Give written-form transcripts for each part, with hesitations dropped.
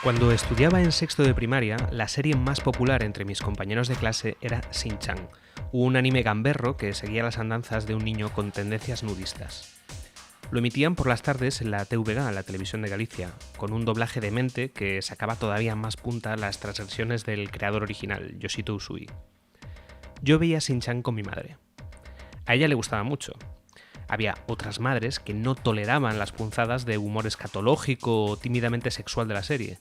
Cuando estudiaba en sexto de primaria, la serie más popular entre mis compañeros de clase era Shin-Chan, un anime gamberro que seguía las andanzas de un niño con tendencias nudistas. Lo emitían por las tardes en la TVG, la televisión de Galicia, con un doblaje demente que sacaba todavía más punta las transgresiones del creador original, Yoshito Usui. Yo veía Shin-Chan con mi madre. A ella le gustaba mucho. Había otras madres que no toleraban las punzadas de humor escatológico o tímidamente sexual de la serie.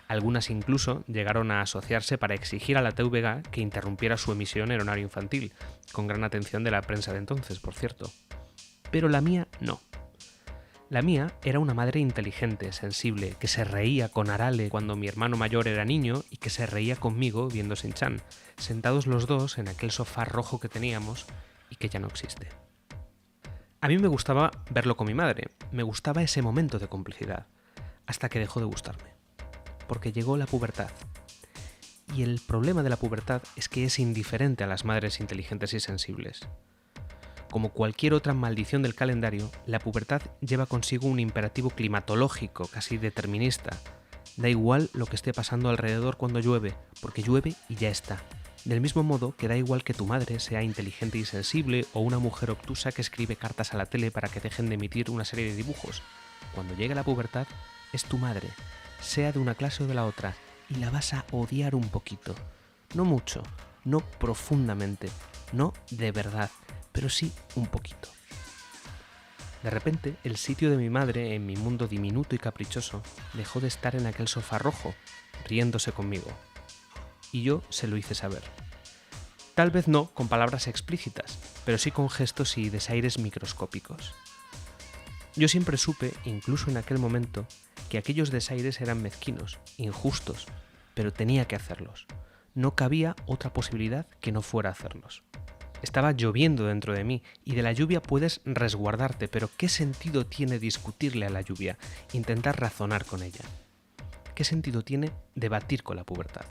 Algunas incluso llegaron a asociarse para exigir a la TVG que interrumpiera su emisión en horario infantil, con gran atención de la prensa de entonces, por cierto. Pero la mía no. La mía era una madre inteligente, sensible, que se reía con Arale cuando mi hermano mayor era niño y que se reía conmigo viendo Shin-Chan, sentados los dos en aquel sofá rojo que teníamos y que ya no existe. A mí me gustaba verlo con mi madre, me gustaba ese momento de complicidad, hasta que dejó de gustarme, porque llegó la pubertad. Y el problema de la pubertad es que es indiferente a las madres inteligentes y sensibles. Como cualquier otra maldición del calendario, la pubertad lleva consigo un imperativo climatológico casi determinista. Da igual lo que esté pasando alrededor cuando llueve, porque llueve y ya está. Del mismo modo que da igual que tu madre sea inteligente y sensible o una mujer obtusa que escribe cartas a la tele para que dejen de emitir una serie de dibujos. Cuando llegue la pubertad, es tu madre, sea de una clase o de la otra, y la vas a odiar un poquito. No mucho, no profundamente, no de verdad, pero sí un poquito. De repente, el sitio de mi madre en mi mundo diminuto y caprichoso dejó de estar en aquel sofá rojo, riéndose conmigo. Y yo se lo hice saber. Tal vez no con palabras explícitas, pero sí con gestos y desaires microscópicos. Yo siempre supe, incluso en aquel momento, que aquellos desaires eran mezquinos, injustos, pero tenía que hacerlos. No cabía otra posibilidad que no fuera hacerlos. Estaba lloviendo dentro de mí y de la lluvia puedes resguardarte, pero ¿qué sentido tiene discutirle a la lluvia, intentar razonar con ella? ¿Qué sentido tiene debatir con la pubertad?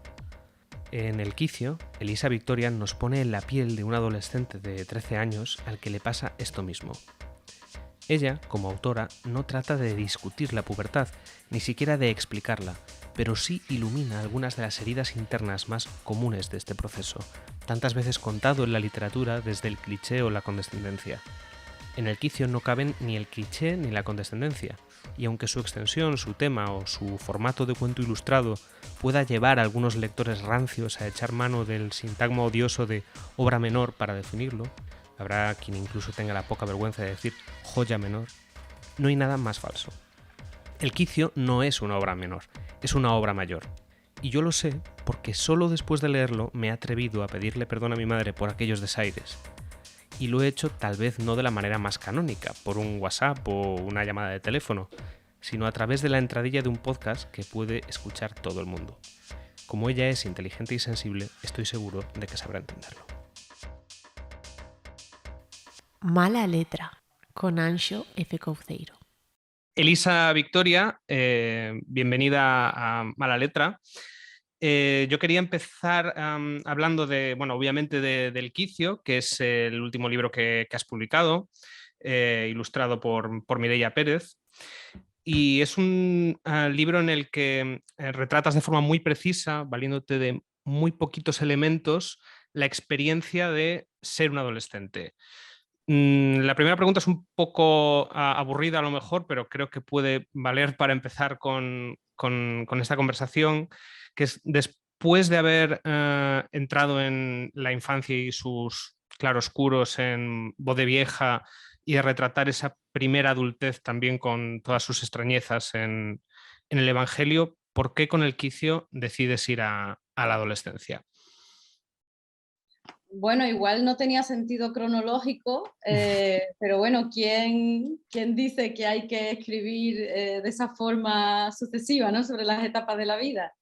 En El quicio, Elisa Victoria nos pone en la piel de un adolescente de 13 años al que le pasa esto mismo. Ella, como autora, no trata de discutir la pubertad, ni siquiera de explicarla, pero sí ilumina algunas de las heridas internas más comunes de este proceso, tantas veces contado en la literatura desde el cliché o la condescendencia. En El quicio no caben ni el cliché ni la condescendencia, y aunque su extensión, su tema o su formato de cuento ilustrado pueda llevar a algunos lectores rancios a echar mano del sintagma odioso de obra menor para definirlo, habrá quien incluso tenga la poca vergüenza de decir joya menor, no hay nada más falso. El quicio no es una obra menor, es una obra mayor. Y yo lo sé porque solo después de leerlo me he atrevido a pedirle perdón a mi madre por aquellos desaires. Y lo he hecho tal vez no de la manera más canónica, por un WhatsApp o una llamada de teléfono, sino a través de la entradilla de un podcast que puede escuchar todo el mundo. Como ella es inteligente y sensible, estoy seguro de que sabrá entenderlo. Mala letra, con Anxo F. Couceiro. Elisa Victoria, bienvenida a Mala Letra. Yo quería empezar hablando de, bueno, obviamente del Quicio, que es el último libro que has publicado, ilustrado por Mireia Pérez. Y es un libro en el que retratas de forma muy precisa, valiéndote de muy poquitos elementos, la experiencia de ser un adolescente. La primera pregunta es un poco aburrida a lo mejor, pero creo que puede valer para empezar con esta conversación, que es después de haber entrado en la infancia y sus claroscuros en Voz de Vieja y de retratar esa primera adultez también con todas sus extrañezas en el Evangelio, ¿por qué con El quicio decides ir a la adolescencia? Bueno, igual no tenía sentido cronológico, pero bueno, ¿quién dice que hay que escribir de esa forma sucesiva, ¿no? Sobre las etapas de la vida?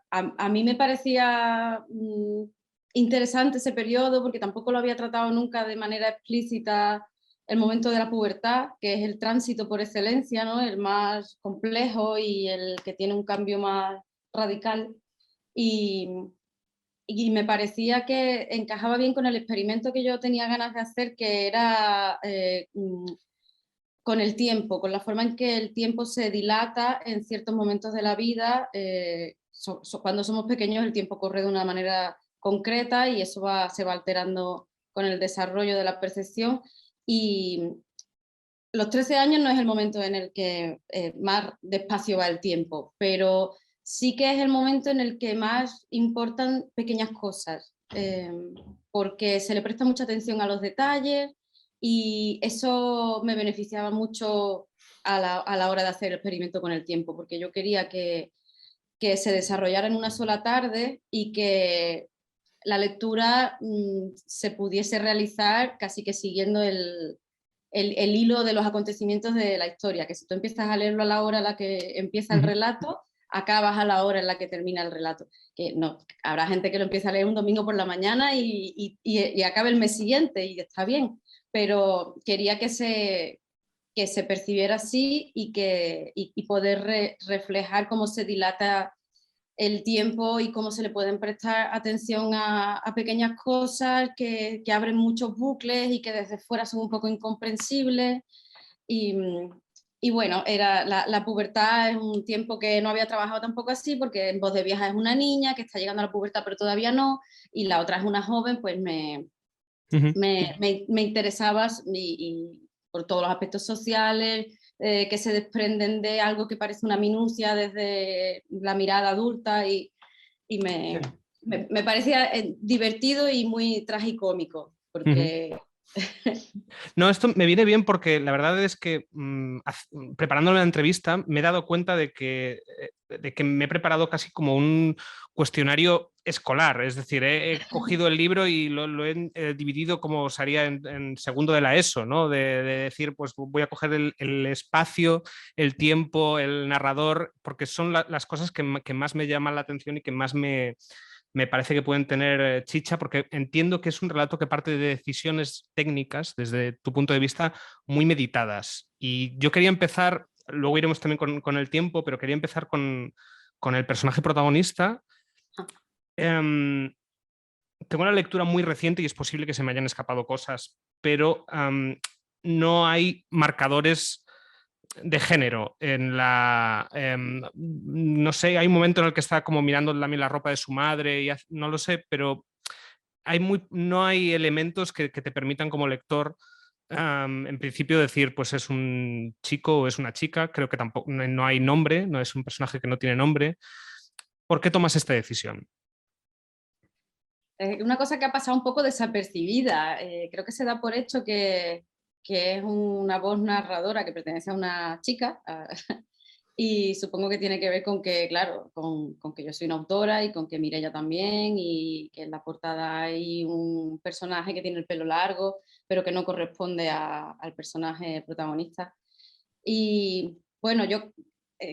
A mí me parecía interesante ese periodo porque tampoco lo había tratado nunca de manera explícita el momento de la pubertad, que es el tránsito por excelencia, ¿no? El más complejo y el que tiene un cambio más radical. Y, y me parecía que encajaba bien con el experimento que yo tenía ganas de hacer, que era con el tiempo, con la forma en que el tiempo se dilata en ciertos momentos de la vida. Cuando somos pequeños el tiempo corre de una manera concreta y eso se va alterando con el desarrollo de la percepción, y los 13 años no es el momento en el que más despacio va el tiempo, pero sí que es el momento en el que más importan pequeñas cosas, porque se le presta mucha atención a los detalles y eso me beneficiaba mucho a la hora de hacer el experimento con el tiempo, porque yo quería que se desarrollara en una sola tarde y que la lectura se pudiese realizar casi que siguiendo el hilo de los acontecimientos de la historia, que si tú empiezas a leerlo a la hora a la que empieza el relato, acabas a la hora en la que termina el relato. Que no, habrá gente que lo empieza a leer un domingo por la mañana y acabe el mes siguiente y está bien, pero quería que se percibiera así y poder reflejar cómo se dilata el tiempo y cómo se le pueden prestar atención a pequeñas cosas que abren muchos bucles y que desde fuera son un poco incomprensibles. Y, y bueno, la pubertad es un tiempo que no había trabajado tampoco así, porque en Voz de Vieja es una niña que está llegando a la pubertad pero todavía no, y la otra es una joven, pues me interesaba y por todos los aspectos sociales que se desprenden de algo que parece una minucia desde la mirada adulta y me parecía divertido y muy tragicómico, porque... No, esto me viene bien porque la verdad es que preparando la entrevista me he dado cuenta de que me he preparado casi como un cuestionario escolar, es decir, he cogido el libro y lo he dividido como se haría en segundo de la ESO, ¿no? De decir, pues voy a coger el espacio, el tiempo, el narrador, porque son las cosas que más me llaman la atención y que más me parece que pueden tener chicha, porque entiendo que es un relato que parte de decisiones técnicas, desde tu punto de vista, muy meditadas. Y yo quería empezar, luego iremos también con el tiempo, pero quería empezar con el personaje protagonista. Tengo una lectura muy reciente y es posible que se me hayan escapado cosas, pero no hay marcadores de género en la no sé, hay un momento en el que está como mirando también la ropa de su madre y no lo sé, pero no hay elementos que te permitan como lector en principio decir pues es un chico o es una chica. Creo que tampoco no hay nombre, no es un personaje que no tiene nombre. ¿Por qué tomas esta decisión? Es una cosa que ha pasado un poco desapercibida. Creo que se da por hecho que es una voz narradora que pertenece a una chica, y supongo que tiene que ver con que, claro, con que yo soy una autora y con que Mireia también, y que en la portada hay un personaje que tiene el pelo largo, pero que no corresponde al personaje protagonista. Y bueno, yo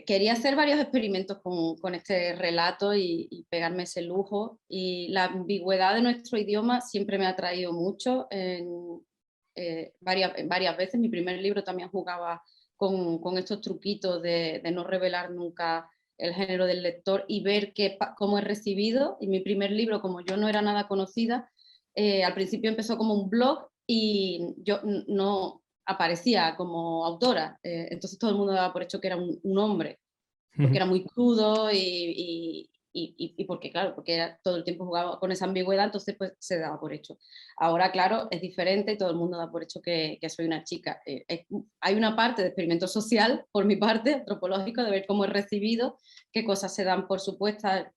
quería hacer varios experimentos con este relato y pegarme ese lujo. Y la ambigüedad de nuestro idioma siempre me ha atraído mucho. Varias veces, mi primer libro también jugaba con estos truquitos de no revelar nunca el género del lector y ver cómo es recibido. Y mi primer libro, como yo no era nada conocida, al principio empezó como un blog y yo no aparecía como autora, entonces todo el mundo daba por hecho que era un hombre, porque era muy crudo y porque, claro, porque todo el tiempo jugaba con esa ambigüedad, entonces pues se daba por hecho. Ahora, claro, es diferente y todo el mundo da por hecho que soy una chica. Hay una parte de experimento social, por mi parte, antropológico, de ver cómo es recibido, qué cosas se dan por supuestas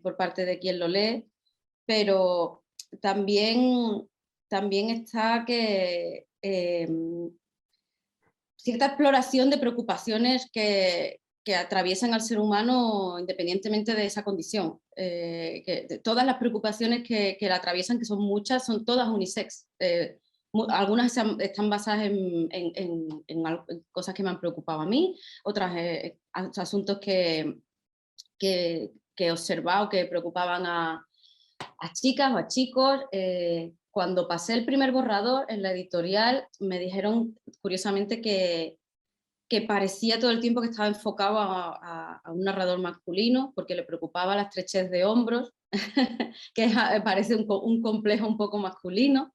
por parte de quien lo lee, pero también está que cierta exploración de preocupaciones que atraviesan al ser humano independientemente de esa condición. Todas las preocupaciones que la atraviesan, que son muchas, son todas unisex. Algunas están basadas en cosas que me han preocupado a mí, otras asuntos que he observado que preocupaban a chicas o a chicos. Cuando pasé el primer borrador en la editorial, me dijeron curiosamente que parecía todo el tiempo que estaba enfocado a un narrador masculino, porque le preocupaba la estrechez de hombros, que parece un complejo un poco masculino.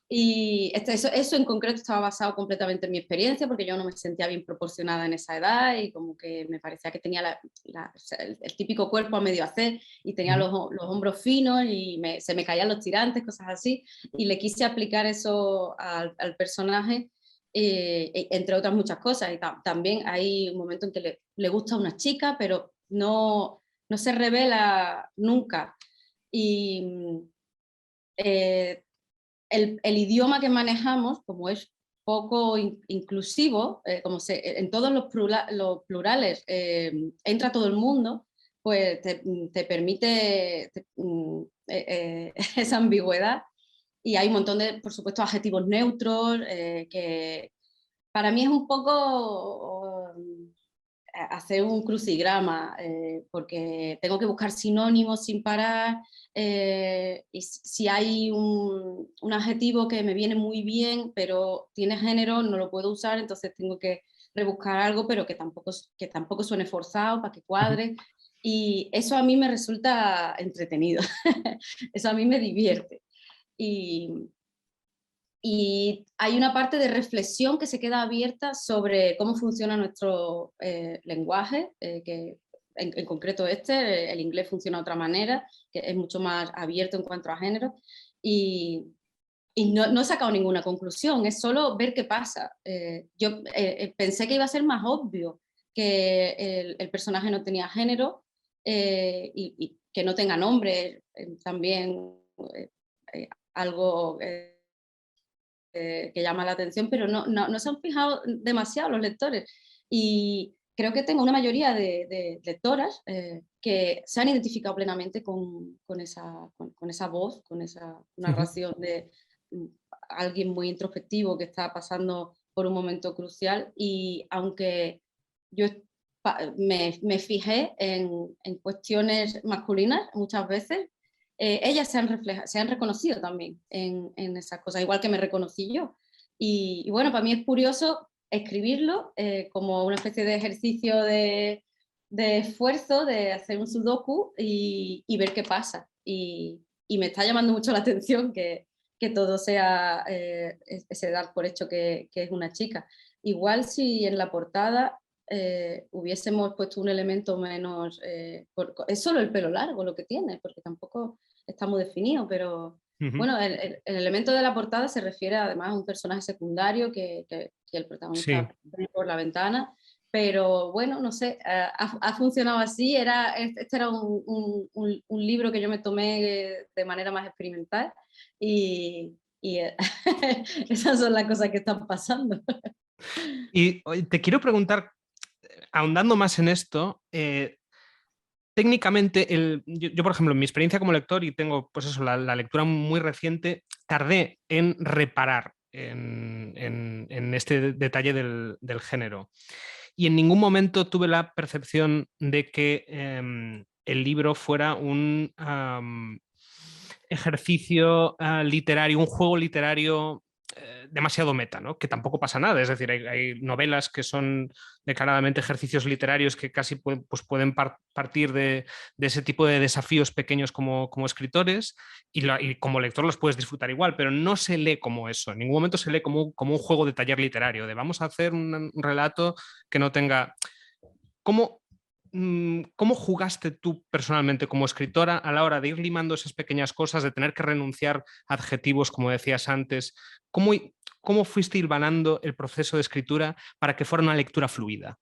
Y eso en concreto estaba basado completamente en mi experiencia, porque yo no me sentía bien proporcionada en esa edad y como que me parecía que tenía o sea, el típico cuerpo a medio hacer y tenía los hombros finos y se me caían los tirantes, cosas así. Y le quise aplicar eso al personaje, entre otras muchas cosas. Y también hay un momento en que le gusta a una chica, pero no se revela nunca. Y el idioma que manejamos, como es poco inclusivo, como en todos los plurales entra todo el mundo, pues te permite esa ambigüedad. Y hay un montón de, por supuesto, adjetivos neutros, que para mí es un poco hacer un crucigrama, porque tengo que buscar sinónimos sin parar, y si hay un adjetivo que me viene muy bien, pero tiene género, no lo puedo usar, entonces tengo que rebuscar algo, pero que tampoco suene forzado para que cuadre, y eso a mí me resulta entretenido, eso a mí me divierte. Y, y hay una parte de reflexión que se queda abierta sobre cómo funciona nuestro lenguaje, que en concreto el inglés funciona de otra manera, que es mucho más abierto en cuanto a género, y, no he sacado ninguna conclusión, es solo ver qué pasa. Yo pensé que iba a ser más obvio que el personaje no tenía género, y que no tenga nombre, también algo que llama la atención, pero no se han fijado demasiado los lectores. Y creo que tengo una mayoría de lectoras que se han identificado plenamente con esa voz, con esa narración de alguien muy introspectivo que está pasando por un momento crucial. Y aunque yo me fijé en cuestiones masculinas muchas veces, ellas se han reconocido también en esas cosas, igual que me reconocí yo. Y bueno, para mí es curioso escribirlo como una especie de ejercicio de esfuerzo, de hacer un sudoku y ver qué pasa. Y me está llamando mucho la atención que todo sea ese dar por hecho que es una chica. Igual si en la portada hubiésemos puesto un elemento menos... es solo el pelo largo lo que tiene, porque tampoco está muy definido, pero bueno, el elemento de la portada se refiere además a un personaje secundario que el protagonista ve por la ventana, pero bueno, no sé, ha funcionado así, este era un libro que yo me tomé de manera más experimental y esas son las cosas que están pasando. Y oye, te quiero preguntar, ahondando más en esto, técnicamente, yo, por ejemplo, en mi experiencia como lector, y tengo pues eso, la lectura muy reciente, tardé en reparar en este detalle del género. Y en ningún momento tuve la percepción de que el libro fuera un ejercicio literario, un juego literario demasiado meta, ¿no? Que tampoco pasa nada. Es decir, hay novelas que son declaradamente ejercicios literarios que casi pues pueden partir de ese tipo de desafíos pequeños como escritores y como lector los puedes disfrutar igual, pero no se lee como eso. En ningún momento se lee como un juego de taller literario, de vamos a hacer un relato que no tenga... ¿Cómo, ¿Cómo jugaste tú personalmente como escritora a la hora de ir limando esas pequeñas cosas, de tener que renunciar a adjetivos, como decías antes? ¿Cómo fuiste hilvanando el proceso de escritura para que fuera una lectura fluida?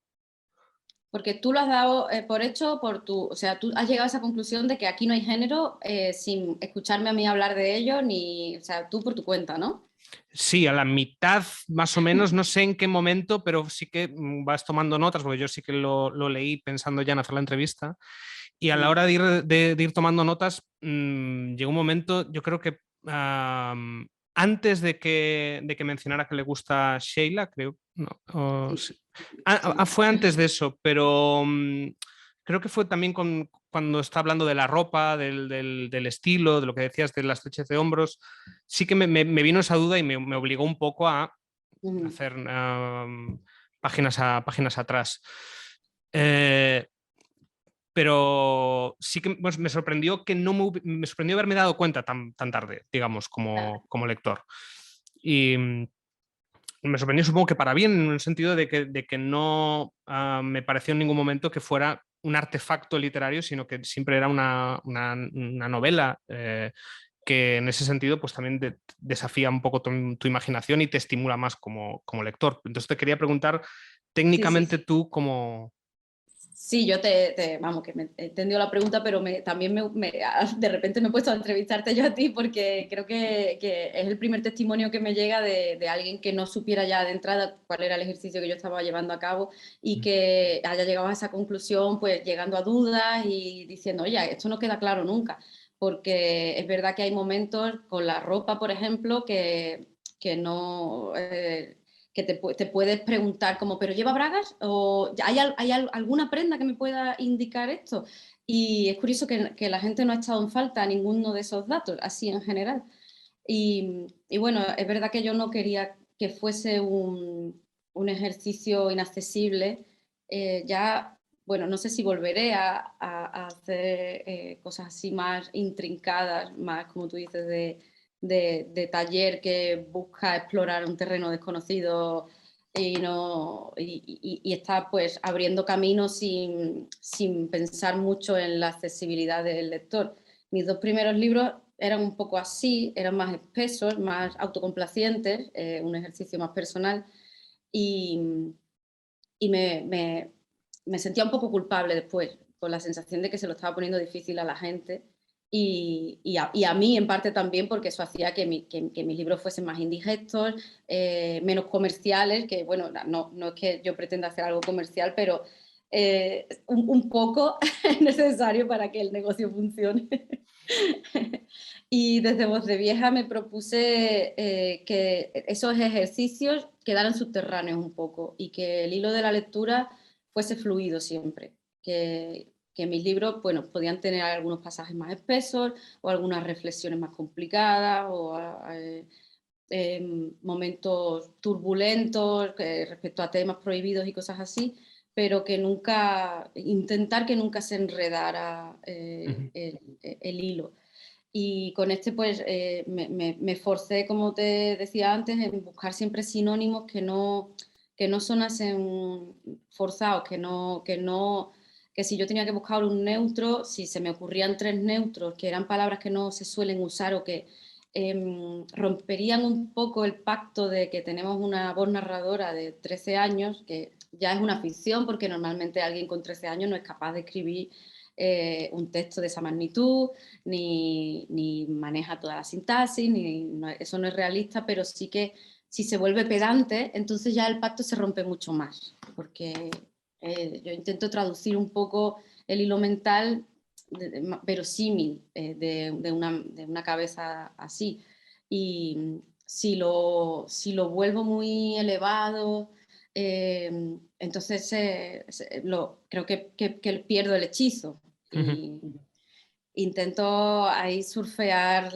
Porque tú lo has dado por hecho, o sea, tú has llegado a esa conclusión de que aquí no hay género sin escucharme a mí hablar de ello, o sea, tú por tu cuenta, ¿no? Sí, a la mitad más o menos, no sé en qué momento, pero sí que vas tomando notas, porque yo sí que lo leí pensando ya en hacer la entrevista. Y a la hora de ir tomando notas, llegó un momento, yo creo que antes de que mencionara que le gusta Sheila, creo, no, Sí, sí. sí. Fue antes de eso, pero creo que fue también cuando está hablando de la ropa, del estilo, de lo que decías de la estrechez de hombros, sí que me vino esa duda y me obligó un poco a Ujú. hacer páginas atrás. Eh, pero sí que pues, me sorprendió que no me sorprendió haberme dado cuenta tan tarde, digamos, como lector. Y me sorprendió, supongo que para bien, en el sentido de que no me pareció en ningún momento que fuera un artefacto literario, sino que siempre era una novela que en ese sentido pues también desafía un poco tu imaginación y te estimula más como lector. Entonces te quería preguntar, Sí, sí, técnicamente sí. tú como... Sí, vamos, que me he entendido la pregunta, pero también de repente me he puesto a entrevistarte yo a ti porque creo que es el primer testimonio que me llega de alguien que no supiera ya de entrada cuál era el ejercicio que yo estaba llevando a cabo y que haya llegado a esa conclusión, pues llegando a dudas y diciendo, oye, esto no queda claro nunca, porque es verdad que hay momentos con la ropa, por ejemplo, que no... que te puedes preguntar como, ¿pero lleva bragas? ¿O hay alguna prenda que me pueda indicar esto? Y es curioso que la gente no ha echado en falta ninguno de esos datos, así en general. Y bueno, es verdad que yo no quería que fuese un ejercicio inaccesible. Ya, bueno, no sé si volveré a hacer cosas así más intrincadas, más como tú dices, de taller que busca explorar un terreno desconocido y, no, y está pues abriendo caminos sin pensar mucho en la accesibilidad del lector. Mis dos primeros libros eran un poco así, eran más espesos, más autocomplacientes, un ejercicio más personal y, y me sentía un poco culpable después, con la sensación de que se lo estaba poniendo difícil a la gente y a mí en parte también porque eso hacía que mis libros fuesen más indigestos, menos comerciales, que bueno, no es que yo pretenda hacer algo comercial, pero un poco es necesario para que el negocio funcione. Y desde Voz de Vieja me propuse que esos ejercicios quedaran subterráneos un poco y que el hilo de la lectura fuese fluido siempre. Que mis libros, bueno, podían tener algunos pasajes más espesos o algunas reflexiones más complicadas o momentos turbulentos respecto a temas prohibidos y cosas así, pero que nunca, intentar que nunca se enredara el hilo. Y con este pues me forcé, como te decía antes, en buscar siempre sinónimos que no sonasen forzados, que si yo tenía que buscar un neutro, si se me ocurrían tres neutros, que eran palabras que no se suelen usar o que romperían un poco el pacto de que tenemos una voz narradora de 13 años, que ya es una ficción, porque normalmente alguien con 13 años no es capaz de escribir un texto de esa magnitud, ni maneja toda la sintaxis, eso no es realista, pero sí que si se vuelve pedante, entonces ya el pacto se rompe mucho más, porque yo intento traducir un poco el hilo mental verosímil de una cabeza así. Y si lo vuelvo muy elevado, entonces creo que pierdo el hechizo y intento ahí surfear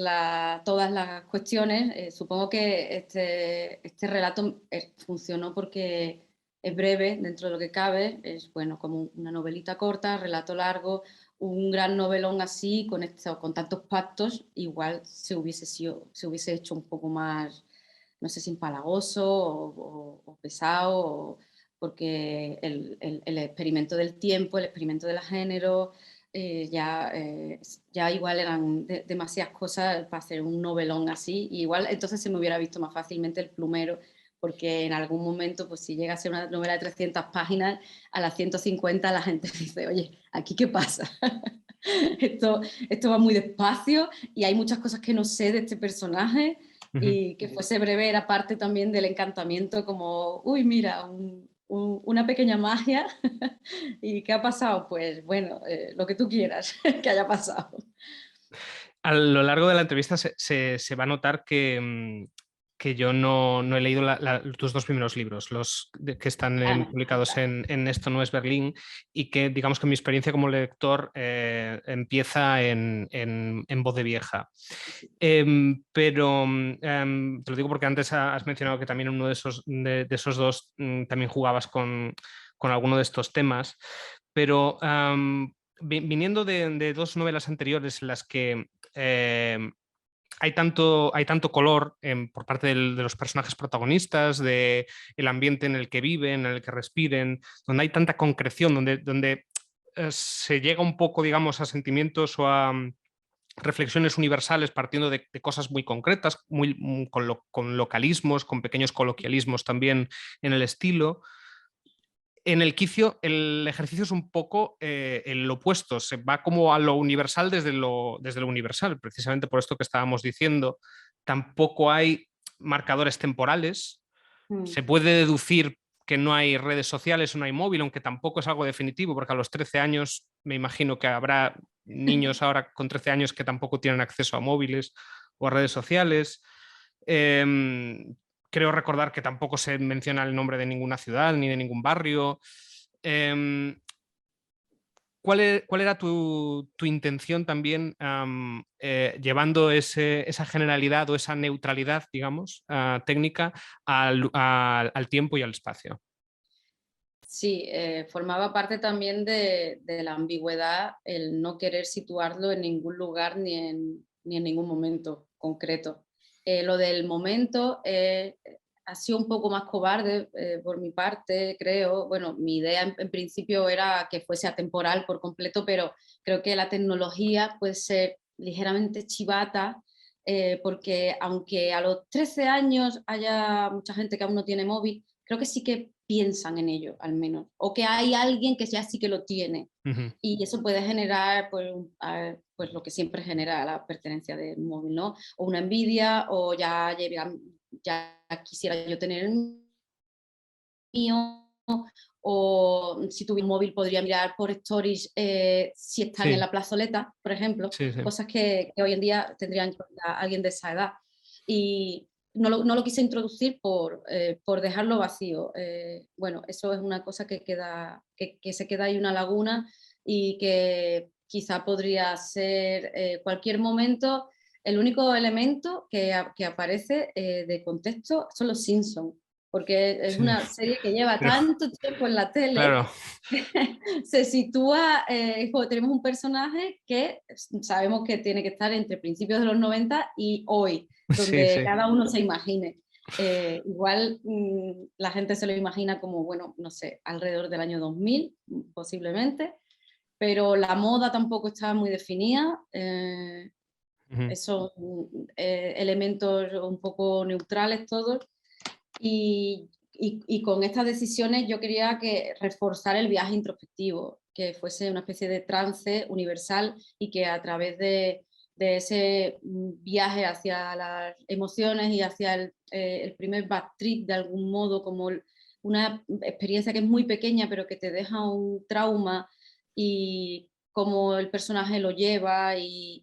todas las cuestiones. Supongo que este relato funcionó porque es breve dentro de lo que cabe, es bueno, como una novelita corta, relato largo, un gran novelón así, con tantos pactos, igual se hubiese hecho un poco más, no sé si empalagoso o pesado, porque el experimento del tiempo, el experimento de la género, ya igual eran demasiadas cosas para hacer un novelón así. Y igual entonces se me hubiera visto más fácilmente El plumero, porque en algún momento, pues si llega a ser una novela de 300 páginas, a las 150 la gente dice, oye, ¿aquí qué pasa? esto va muy despacio y hay muchas cosas que no sé de este personaje y que fuese breve era parte también del encantamiento, como, uy, mira, una pequeña magia. ¿Y qué ha pasado? Pues bueno, lo que tú quieras que haya pasado. A lo largo de la entrevista se va a notar que yo no he leído tus dos primeros libros, que están publicados en Esto no es Berlín, y que digamos que mi experiencia como lector empieza en Voz de Vieja. Pero te lo digo porque antes has mencionado que también uno de esos dos también jugabas con alguno de estos temas, pero viniendo de dos novelas anteriores en las que hay tanto color por parte de los personajes protagonistas, del ambiente en el que viven, en el que respiren, donde hay tanta concreción, donde se llega un poco, digamos, a sentimientos o a reflexiones universales partiendo de cosas muy concretas, con localismos, con pequeños coloquialismos también en el estilo. En el quicio, el ejercicio es un poco el opuesto, se va como a lo universal desde lo universal, precisamente por esto que estábamos diciendo. Tampoco hay marcadores temporales, Mm. se puede deducir que no hay redes sociales o no hay móvil, aunque tampoco es algo definitivo, porque a los 13 años me imagino que habrá niños ahora con 13 años que tampoco tienen acceso a móviles o a redes sociales. Creo recordar que tampoco se menciona el nombre de ninguna ciudad ni de ningún barrio. Eh, ¿Cuál era tu intención también llevando esa generalidad o esa neutralidad, digamos, técnica al tiempo y al espacio? Sí, formaba parte también de la ambigüedad el no querer situarlo en ningún lugar ni en ningún momento concreto. Lo del momento ha sido un poco más cobarde por mi parte, creo. Bueno, mi idea en principio era que fuese atemporal por completo, pero creo que la tecnología puede ser ligeramente chivata, porque aunque a los 13 años haya mucha gente que aún no tiene móvil, creo que sí que piensan en ello, al menos, o que hay alguien que ya sí que lo tiene. Ujú. Y eso puede generar pues, pues lo que siempre genera la pertenencia del móvil, ¿no? O una envidia, o ya quisiera yo tener el mío, o si tuviera un móvil podría mirar por stories si están en Sí, la plazoleta, por ejemplo, sí, sí. cosas que hoy en día tendrían que ver a alguien de esa edad. Y no lo quise introducir por dejarlo vacío. Bueno, eso es una cosa que se queda ahí una laguna y que quizá podría ser cualquier momento. El único elemento que aparece de contexto son los Simpsons, porque es Sí, una serie que lleva pero tanto tiempo en la tele. claro, Se sitúa, tenemos un personaje que sabemos que tiene que estar entre principios de los 90 y hoy, sí, donde sí. cada uno se imagine. Igual la gente se lo imagina como, bueno, no sé, alrededor del año 2000, posiblemente, pero la moda tampoco está muy definida. Ujú. Esos elementos un poco neutrales todos. Y con estas decisiones yo quería reforzar el viaje introspectivo, que fuese una especie de trance universal y que a través de ese viaje hacia las emociones y hacia el primer bad trip de algún modo, como una experiencia que es muy pequeña pero que te deja un trauma y cómo el personaje lo lleva y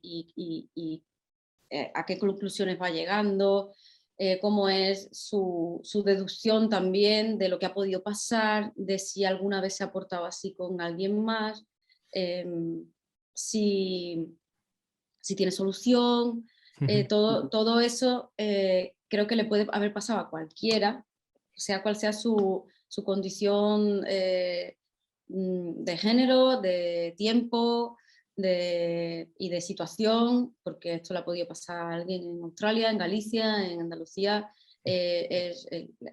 a qué conclusiones va llegando, cómo es su deducción también de lo que ha podido pasar, de si alguna vez se ha portado así con alguien más, eh, si, si, tiene solución, Ujú. todo eso creo que le puede haber pasado a cualquiera, sea cual sea su condición de género, de tiempo y de situación, porque esto le ha podido pasar a alguien en Australia, en Galicia, en Andalucía.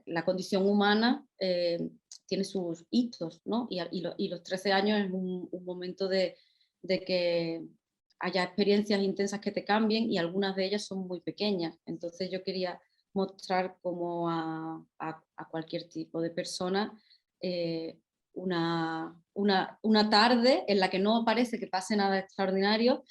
La condición humana tiene sus hitos, ¿no? Y los 13 años es un momento de que haya experiencias intensas que te cambien y algunas de ellas son muy pequeñas. Entonces yo quería mostrar como a cualquier tipo de persona una tarde en la que no parece que pase nada extraordinario,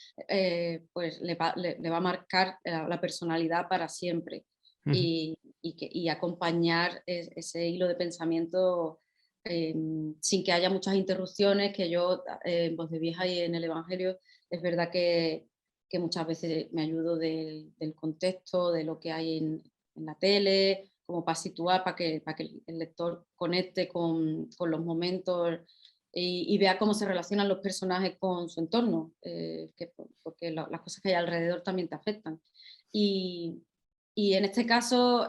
pues le va a marcar la personalidad para siempre Ujú. y acompañar ese hilo de pensamiento sin que haya muchas interrupciones, que yo en Voz de Vieja y en el Evangelio es verdad que muchas veces me ayudo del contexto, de lo que hay en la tele, como para situar, para que el lector conecte con los momentos y vea cómo se relacionan los personajes con su entorno, porque las cosas que hay alrededor también te afectan. Y en este caso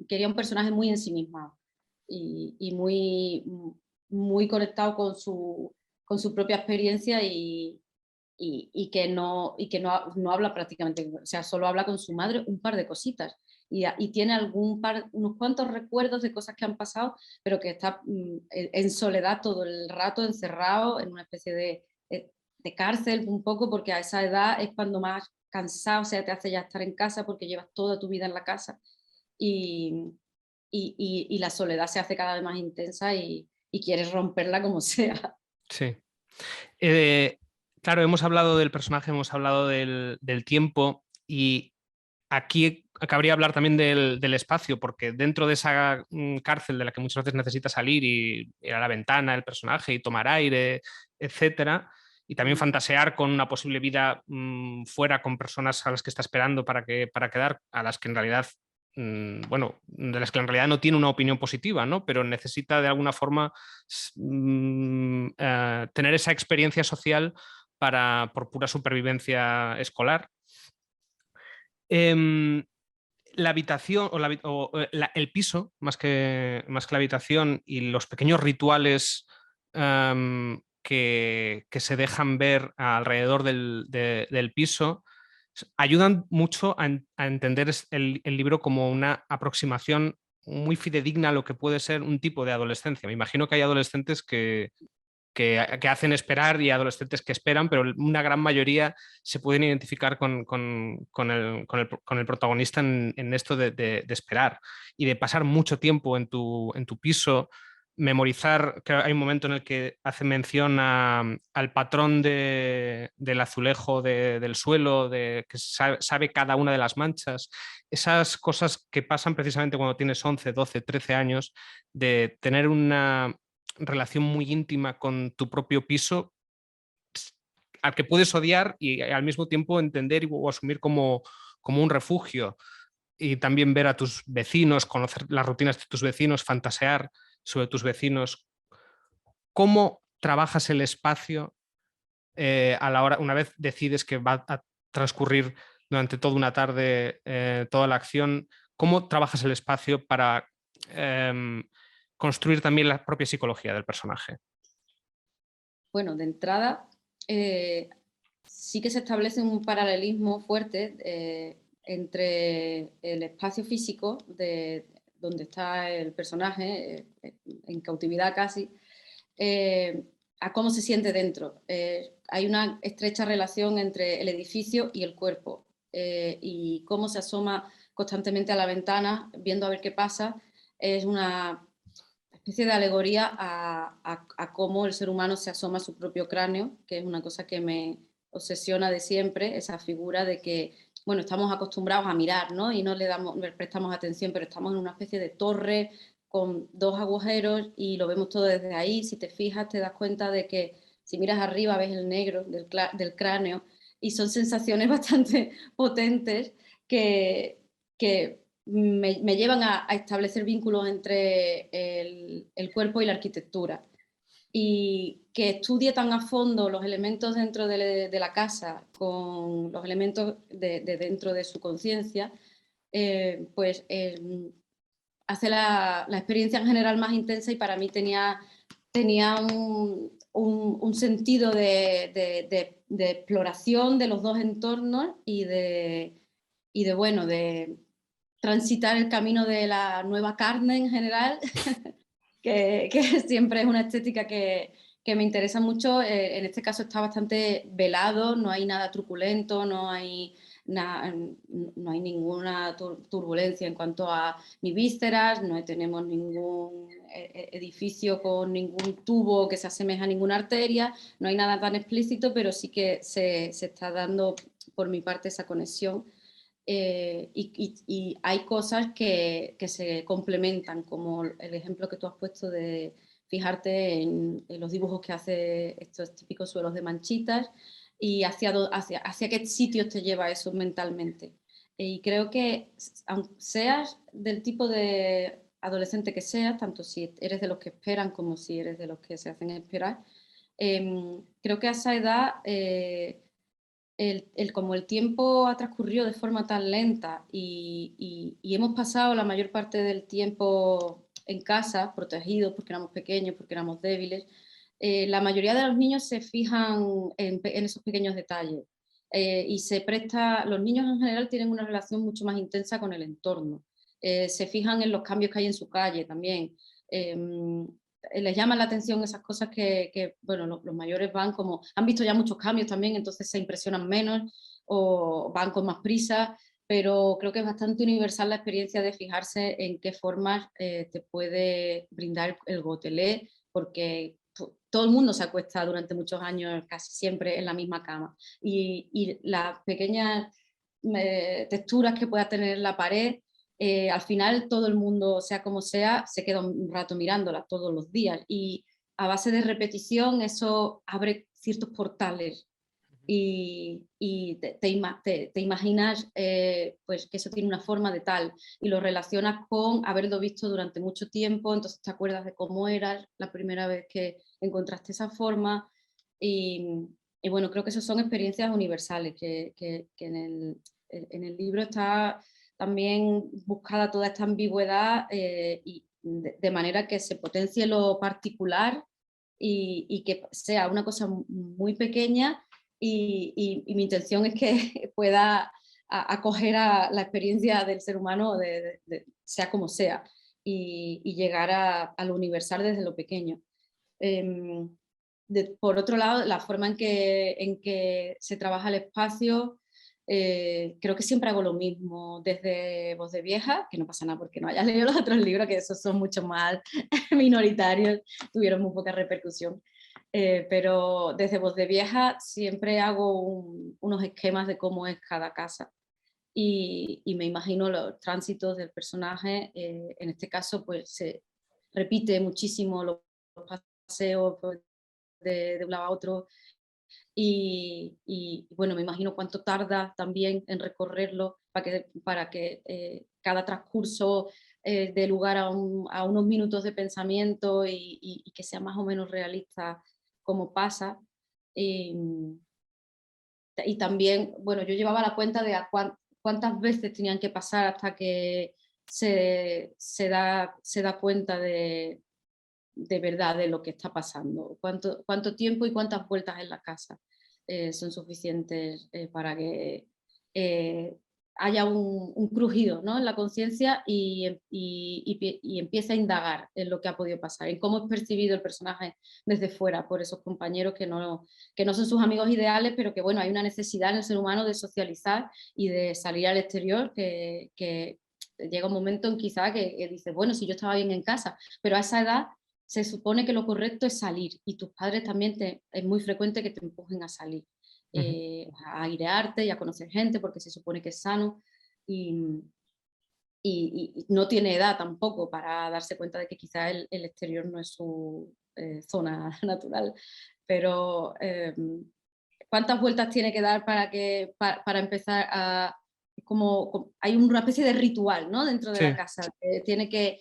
quería un personaje muy ensimismado y muy conectado con su propia experiencia y que no habla prácticamente, o sea, solo habla con su madre un par de cositas. Y tiene unos cuantos recuerdos de cosas que han pasado, pero que está en soledad todo el rato, encerrado en una especie de cárcel un poco, porque a esa edad es cuando más cansado, o sea, te hace ya estar en casa porque llevas toda tu vida en la casa y, y la soledad se hace cada vez más intensa y quieres romperla como sea. Sí. Eh, claro, hemos hablado del personaje, hemos hablado del tiempo y aquí cabría hablar también del espacio, porque dentro de esa cárcel de la que muchas veces necesita salir y ir a la ventana el personaje y tomar aire, etcétera, y también fantasear con una posible vida fuera con personas a las que está esperando para quedar, a las que en realidad, bueno, de las que en realidad no tiene una opinión positiva, ¿no? Pero necesita de alguna forma tener esa experiencia social por pura supervivencia escolar. Em, la habitación el piso, más que la habitación y los pequeños rituales que se dejan ver alrededor del piso ayudan mucho a entender el libro como una aproximación muy fidedigna a lo que puede ser un tipo de adolescencia. Me imagino que hay adolescentes que hacen esperar y adolescentes que esperan, pero una gran mayoría se pueden identificar con el protagonista en esto de esperar y de pasar mucho tiempo en tu piso, memorizar, que hay un momento en el que hace mención al patrón del azulejo del suelo, que sabe cada una de las manchas, esas cosas que pasan precisamente cuando tienes 11, 12, 13 años, de tener una relación muy íntima con tu propio piso al que puedes odiar y al mismo tiempo entender o asumir como un refugio. Y también ver a tus vecinos, conocer las rutinas de tus vecinos, fantasear sobre tus vecinos. ¿Cómo trabajas el espacio a la hora, una vez decides que va a transcurrir durante toda una tarde toda la acción? ¿Cómo trabajas el espacio para construir también la propia psicología del personaje? Bueno, de entrada, sí que se establece un paralelismo fuerte entre el espacio físico de donde está el personaje, en cautividad casi, eh, a cómo se siente dentro. Hay una estrecha relación entre el edificio y el cuerpo, y cómo se asoma constantemente a la ventana viendo a ver qué pasa. Es una especie de alegoría a cómo el ser humano se asoma a su propio cráneo, que es una cosa que me obsesiona de siempre, esa figura de que, bueno, estamos acostumbrados a mirar, ¿no? Y no le prestamos atención, pero estamos en una especie de torre con dos agujeros y lo vemos todo desde ahí. Si te fijas, te das cuenta de que si miras arriba ves el negro del cráneo y son sensaciones bastante potentes que me llevan a establecer vínculos entre el cuerpo y la arquitectura. Y que estudie tan a fondo los elementos dentro de la casa con los elementos de dentro de su conciencia, pues hace la experiencia en general más intensa y para mí tenía un sentido de exploración de los dos entornos bueno, de transitar el camino de la nueva carne en general, que siempre es una estética que me interesa mucho. En este caso está bastante velado, no hay nada truculento, no hay ninguna turbulencia en cuanto a ni vísceras, no tenemos ningún edificio con ningún tubo que se asemeja a ninguna arteria, no hay nada tan explícito, pero sí que se está dando por mi parte esa conexión. Y hay cosas que se complementan, como el ejemplo que tú has puesto de fijarte en los dibujos que hace estos típicos suelos de manchitas y hacia qué sitios te lleva eso mentalmente. Y creo que aunque seas del tipo de adolescente que seas, tanto si eres de los que esperan como si eres de los que se hacen esperar, creo que a esa edad como el tiempo ha transcurrido de forma tan lenta y hemos pasado la mayor parte del tiempo en casa, protegidos porque éramos pequeños, porque éramos débiles, la mayoría de los niños se fijan en esos pequeños detalles y los niños en general tienen una relación mucho más intensa con el entorno. Se fijan en los cambios que hay en su calle también. Les llaman la atención esas cosas que bueno, los mayores van como, han visto ya muchos cambios también, entonces se impresionan menos o van con más prisa, pero creo que es bastante universal la experiencia de fijarse en qué formas te puede brindar el gotelé, porque todo el mundo se acuesta durante muchos años casi siempre en la misma cama y las pequeñas texturas que pueda tener la pared, al final todo el mundo, sea como sea, se queda un rato mirándola todos los días y a base de repetición eso abre ciertos portales y te imaginas pues que eso tiene una forma de tal y lo relacionas con haberlo visto durante mucho tiempo, entonces te acuerdas de cómo eras la primera vez que encontraste esa forma y bueno, creo que esas son experiencias universales que en el libro está también buscada toda esta ambigüedad y de manera que se potencie lo particular y que sea una cosa muy pequeña y mi intención es que pueda acoger a la experiencia del ser humano, sea como sea, y llegar a lo universal desde lo pequeño. Por otro lado, la forma en que se trabaja el espacio, creo que siempre hago lo mismo, desde Voz de Vieja, que no pasa nada porque no hayas leído los otros libros, que esos son mucho más minoritarios, tuvieron muy poca repercusión. Pero desde Voz de Vieja siempre hago unos esquemas de cómo es cada casa y me imagino los tránsitos del personaje. En este caso pues se repite muchísimo los paseos pues, de un lado a otro y bueno, me imagino cuánto tarda también en recorrerlo para que cada transcurso dé lugar a unos minutos de pensamiento y que sea más o menos realista como pasa. Y, y también, bueno, yo llevaba la cuenta de cuántas veces tenían que pasar hasta que se da cuenta de verdad de lo que está pasando, cuánto tiempo y cuántas vueltas en la casa son suficientes para que haya un crujido, ¿no?, en la conciencia y empiece a indagar en lo que ha podido pasar, en cómo es percibido el personaje desde fuera por esos compañeros que no son sus amigos ideales, pero que bueno, hay una necesidad en el ser humano de socializar y de salir al exterior que llega un momento en quizá que dices, bueno, si yo estaba bien en casa, pero a esa edad se supone que lo correcto es salir y tus padres también es muy frecuente que te empujen a salir, a airearte y a conocer gente porque se supone que es sano y no tiene edad tampoco para darse cuenta de que quizá el exterior no es su zona natural. Pero ¿cuántas vueltas tiene que dar para empezar a... hay una especie de ritual, ¿no?, dentro de Sí. la casa, tiene que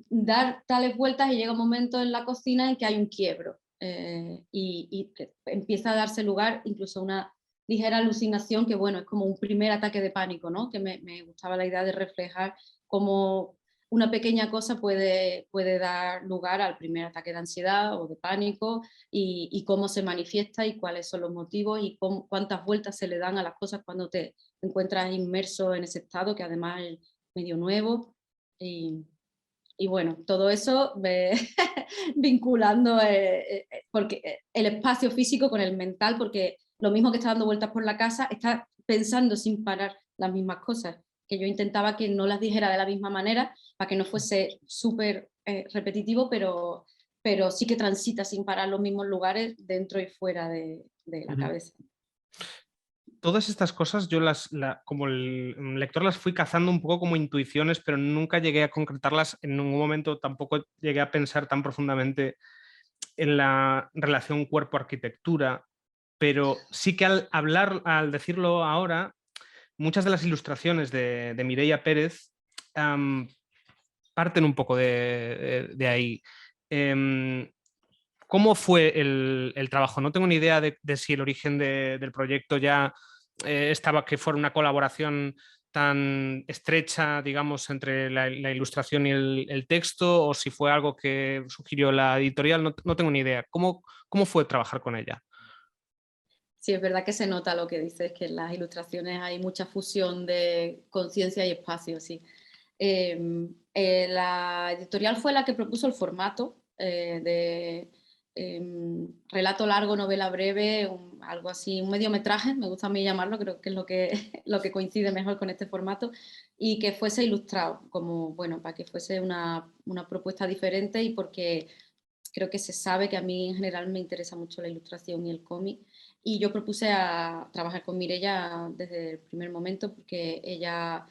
dar tales vueltas y llega un momento en la cocina en que hay un quiebro y empieza a darse lugar incluso a una ligera alucinación que bueno, es como un primer ataque de pánico, ¿no?, que me gustaba la idea de reflejar cómo una pequeña cosa puede dar lugar al primer ataque de ansiedad o de pánico y cómo se manifiesta y cuáles son los motivos y cuántas vueltas se le dan a las cosas cuando te encuentras inmerso en ese estado que además es medio nuevo y bueno, todo eso vinculando porque el espacio físico con el mental, porque lo mismo que está dando vueltas por la casa, está pensando sin parar las mismas cosas, que yo intentaba que no las dijera de la misma manera, para que no fuese súper repetitivo, pero sí que transita sin parar los mismos lugares dentro y fuera de la cabeza. Todas estas cosas yo como el lector las fui cazando un poco como intuiciones, pero nunca llegué a concretarlas, en ningún momento tampoco llegué a pensar tan profundamente en la relación cuerpo-arquitectura, pero sí que al decirlo ahora, muchas de las ilustraciones de Mireia Pérez parten un poco de ahí. ¿Cómo fue el trabajo? No tengo ni idea de si el origen del proyecto ya estaba, que fuera una colaboración tan estrecha, digamos, entre la ilustración y el texto, o si fue algo que sugirió la editorial, no tengo ni idea. ¿Cómo fue trabajar con ella? Sí, es verdad que se nota lo que dices, que en las ilustraciones hay mucha fusión de conciencia y espacio, sí. La editorial fue la que propuso el formato de relato largo, novela breve, algo así, un mediometraje, me gusta a mí llamarlo, creo que es lo que, lo que coincide mejor con este formato, y que fuese ilustrado, como, bueno, para que fuese una propuesta diferente y porque creo que se sabe que a mí en general me interesa mucho la ilustración y el cómic. Y yo propuse a trabajar con Mireia desde el primer momento porque ella,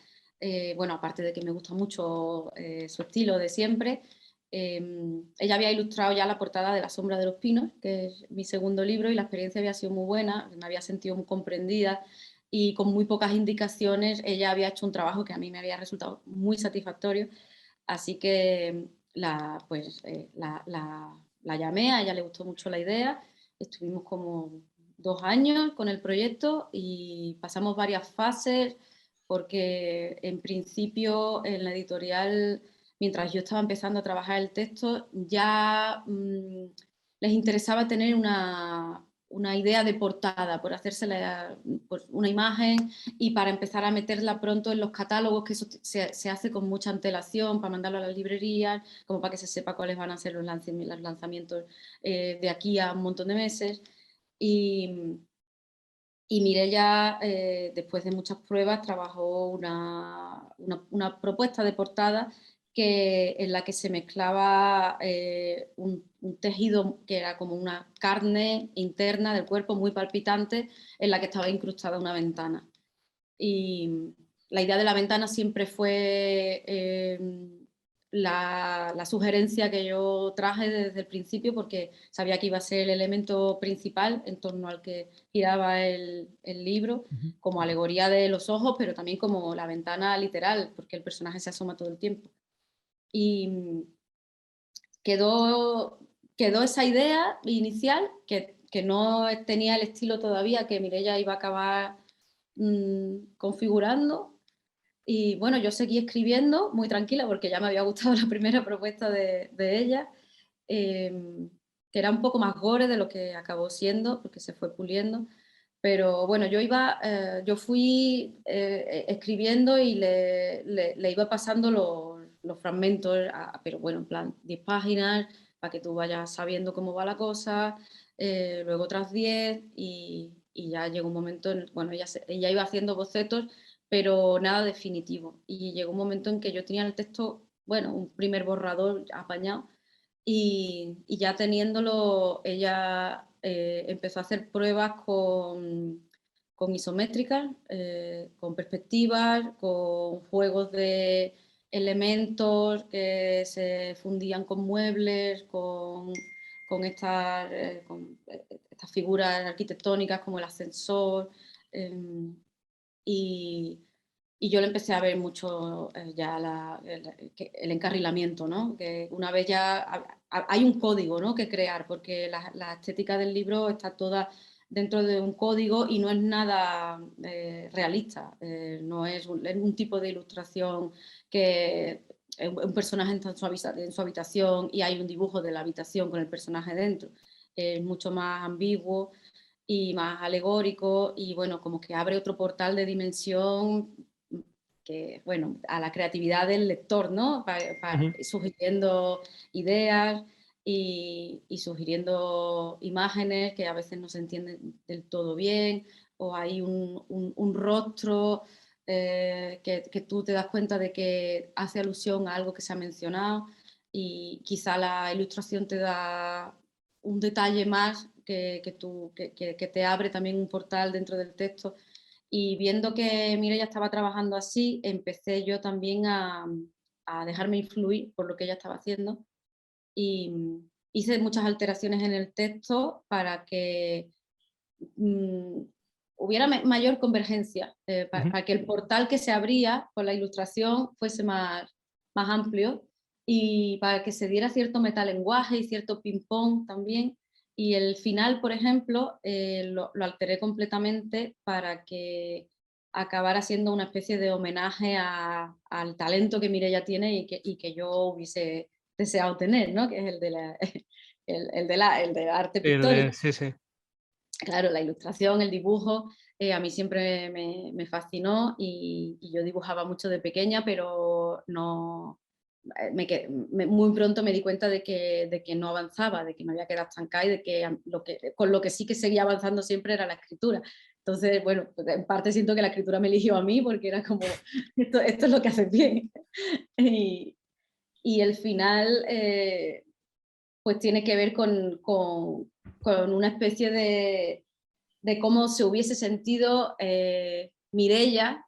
bueno, aparte de que me gusta mucho su estilo de siempre, ella había ilustrado ya la portada de La sombra de los pinos, que es mi segundo libro, y la experiencia había sido muy buena, me había sentido muy comprendida y con muy pocas indicaciones ella había hecho un trabajo que a mí me había resultado muy satisfactorio. Así que pues, la llamé, a ella le gustó mucho la idea, estuvimos como 2 años con el proyecto y pasamos varias fases porque en principio en la editorial, mientras yo estaba empezando a trabajar el texto, ya les interesaba tener una idea de portada, por hacerse pues, una imagen y para empezar a meterla pronto en los catálogos, que eso se hace con mucha antelación para mandarlo a las librerías, como para que se sepa cuáles van a ser los lanzamientos de aquí a un montón de meses. Y, y Mireia, después de muchas pruebas, trabajó una propuesta de portada en la que se mezclaba un tejido que era como una carne interna del cuerpo muy palpitante, en la que estaba incrustada una ventana. Y la idea de la ventana siempre fue la sugerencia que yo traje desde el principio porque sabía que iba a ser el elemento principal en torno al que giraba el libro, como alegoría de los ojos, pero también como la ventana literal, porque el personaje se asoma todo el tiempo. Y quedó, quedó esa idea inicial que no tenía el estilo todavía que Mireia iba a acabar configurando. Y bueno, yo seguí escribiendo muy tranquila porque ya me había gustado la primera propuesta de ella, que era un poco más gore de lo que acabó siendo, porque se fue puliendo. Pero bueno, yo fui escribiendo y le iba pasando los fragmentos, pero bueno, en plan 10 páginas, para que tú vayas sabiendo cómo va la cosa, luego otras 10 y ya llegó un momento, bueno, ella iba haciendo bocetos pero nada definitivo. Y llegó un momento en que yo tenía el texto, bueno, un primer borrador apañado, y ya teniéndolo, ella empezó a hacer pruebas con isométricas, con perspectivas, con juegos de elementos que se fundían con muebles, con estas figuras arquitectónicas como el ascensor. Y, y yo le empecé a ver mucho ya el encarrilamiento, ¿no? Que una vez ya hay un código, ¿no?, que crear, porque la estética del libro está toda dentro de un código y no es nada realista, no es un tipo de ilustración que un personaje está en su habitación y hay un dibujo de la habitación con el personaje dentro, es mucho más ambiguo y más alegórico y bueno, como que abre otro portal de dimensión que, bueno, a la creatividad del lector, ¿no? Sugiriendo ideas y sugiriendo imágenes que a veces no se entienden del todo bien, o hay un rostro que tú te das cuenta de que hace alusión a algo que se ha mencionado y quizá la ilustración te da un detalle más que te abre también un portal dentro del texto. Y viendo que Mireia estaba trabajando así, empecé yo también a dejarme influir por lo que ella estaba haciendo y hice muchas alteraciones en el texto para que hubiera mayor convergencia, para que el portal que se abría con la ilustración fuese más amplio y para que se diera cierto metalenguaje y cierto ping-pong también. Y el final, por ejemplo, lo alteré completamente para que acabar haciendo una especie de homenaje al talento que Mireia tiene y que yo hubiese deseado tener, ¿no? Que es el de arte pictórico. Sí, sí. Claro, la ilustración, el dibujo, a mí siempre me fascinó y yo dibujaba mucho de pequeña, pero no, muy pronto me di cuenta de que no avanzaba, de que me había quedado estancada y de que, con lo que sí que seguía avanzando siempre era la escritura. Entonces, bueno, pues en parte siento que la escritura me eligió a mí porque era como, esto es lo que haces bien. Y, y el final, pues tiene que ver con una especie de cómo se hubiese sentido Mireia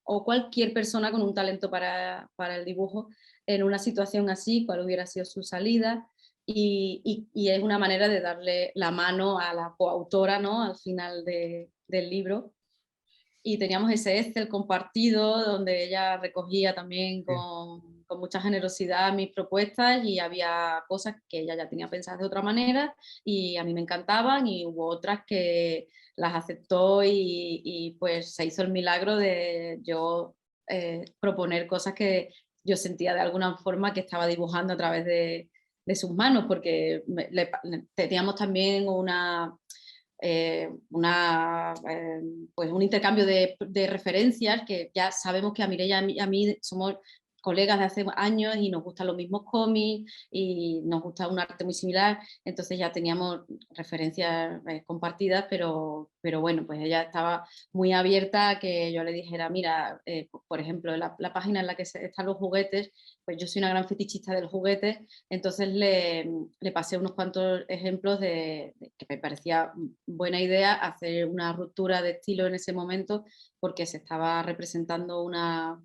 o cualquier persona con un talento para el dibujo en una situación así, cuál hubiera sido su salida. Y es una manera de darle la mano a la coautora, ¿no? Al final del libro. Y teníamos ese Excel compartido donde ella recogía también Sí. con mucha generosidad mis propuestas y había cosas que ella ya tenía pensadas de otra manera y a mí me encantaban y hubo otras que las aceptó y pues se hizo el milagro de yo proponer cosas que yo sentía de alguna forma que estaba dibujando a través de sus manos porque teníamos también pues un intercambio de referencias que ya sabemos que a Mireia y a mí somos colegas de hace años y nos gustan los mismos cómics y nos gusta un arte muy similar, entonces ya teníamos referencias compartidas, pero bueno, pues ella estaba muy abierta a que yo le dijera, mira, por ejemplo, la página en la que están los juguetes, pues yo soy una gran fetichista del juguete, entonces le pasé unos cuantos ejemplos de que me parecía buena idea hacer una ruptura de estilo en ese momento porque se estaba representando una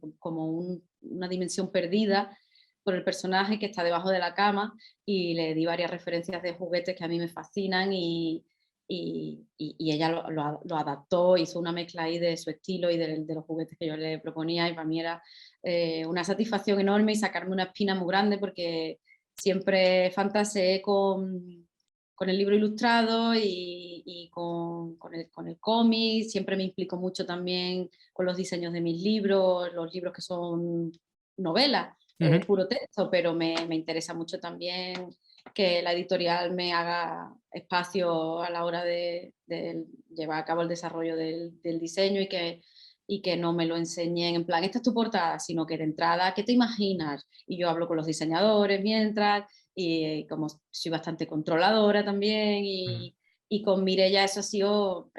dimensión perdida por el personaje que está debajo de la cama y le di varias referencias de juguetes que a mí me fascinan y ella lo adaptó, hizo una mezcla ahí de su estilo y de los juguetes que yo le proponía y para mí era una satisfacción enorme y sacarme una espina muy grande porque siempre fantaseé con el libro ilustrado y con el cómic, siempre me implico mucho también con los diseños de mis libros, los libros que son novelas, puro texto, pero me interesa mucho también que la editorial me haga espacio a la hora de llevar a cabo el desarrollo del diseño y que no me lo enseñen en plan, esta es tu portada, sino que de entrada, ¿qué te imaginas? Y yo hablo con los diseñadores mientras, y como soy bastante controladora también, y con Mireia eso ha sido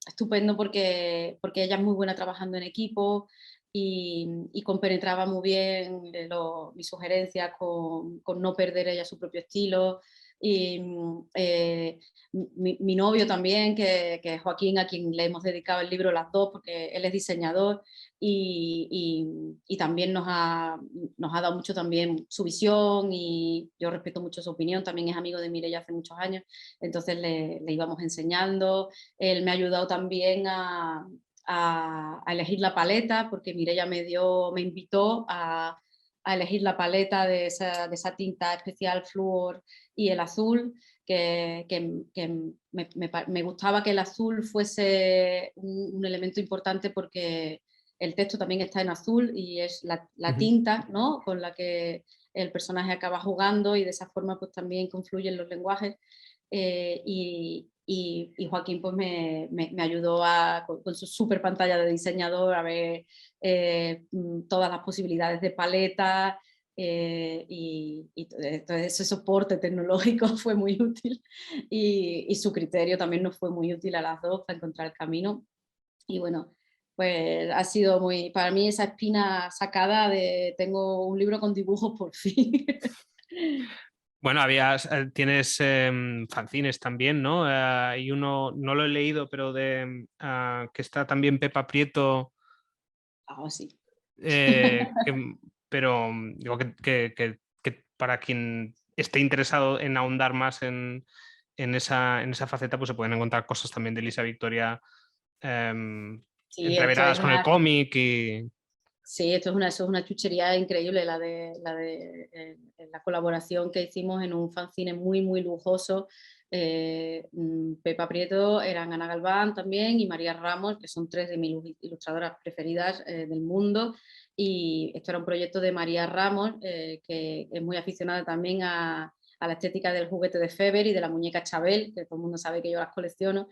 estupendo porque ella es muy buena trabajando en equipo y compenetraba muy bien mis sugerencias con no perder ella su propio estilo. Y mi novio también, que es Joaquín, a quien le hemos dedicado el libro las dos, porque él es diseñador y también nos ha dado mucho también su visión y yo respeto mucho su opinión, también es amigo de Mireia hace muchos años, entonces le íbamos enseñando. Él me ha ayudado también a elegir la paleta, porque Mireia me invitó a elegir la paleta de esa tinta especial flúor y el azul, que me gustaba que el azul fuese un elemento importante porque el texto también está en azul y es la tinta, ¿no?, con la que el personaje acaba jugando y de esa forma pues también confluyen los lenguajes. Y Joaquín pues me ayudó con su super pantalla de diseñador a ver todas las posibilidades de paleta y todo ese soporte tecnológico fue muy útil y su criterio también nos fue muy útil a las dos para encontrar el camino. Y bueno, pues ha sido para mí esa espina sacada de tengo un libro con dibujos por fin. Bueno, tienes fanzines también, ¿no? Y uno, no lo he leído, pero que está también Pepa Prieto, Ah, sí. pero digo que para quien esté interesado en ahondar más en esa faceta, pues se pueden encontrar cosas también de Elisa Victoria Sí, esto es entreveradas con el una cómic y... Sí, eso es una chuchería increíble, la colaboración que hicimos en un fanzine muy, muy lujoso Pepa Prieto eran Ana Galván también y María Ramos, que son 3 de mis ilustradoras preferidas del mundo. Y esto era un proyecto de María Ramos, que es muy aficionada también a la estética del juguete de Feber y de la muñeca Chabel, que todo el mundo sabe que yo las colecciono.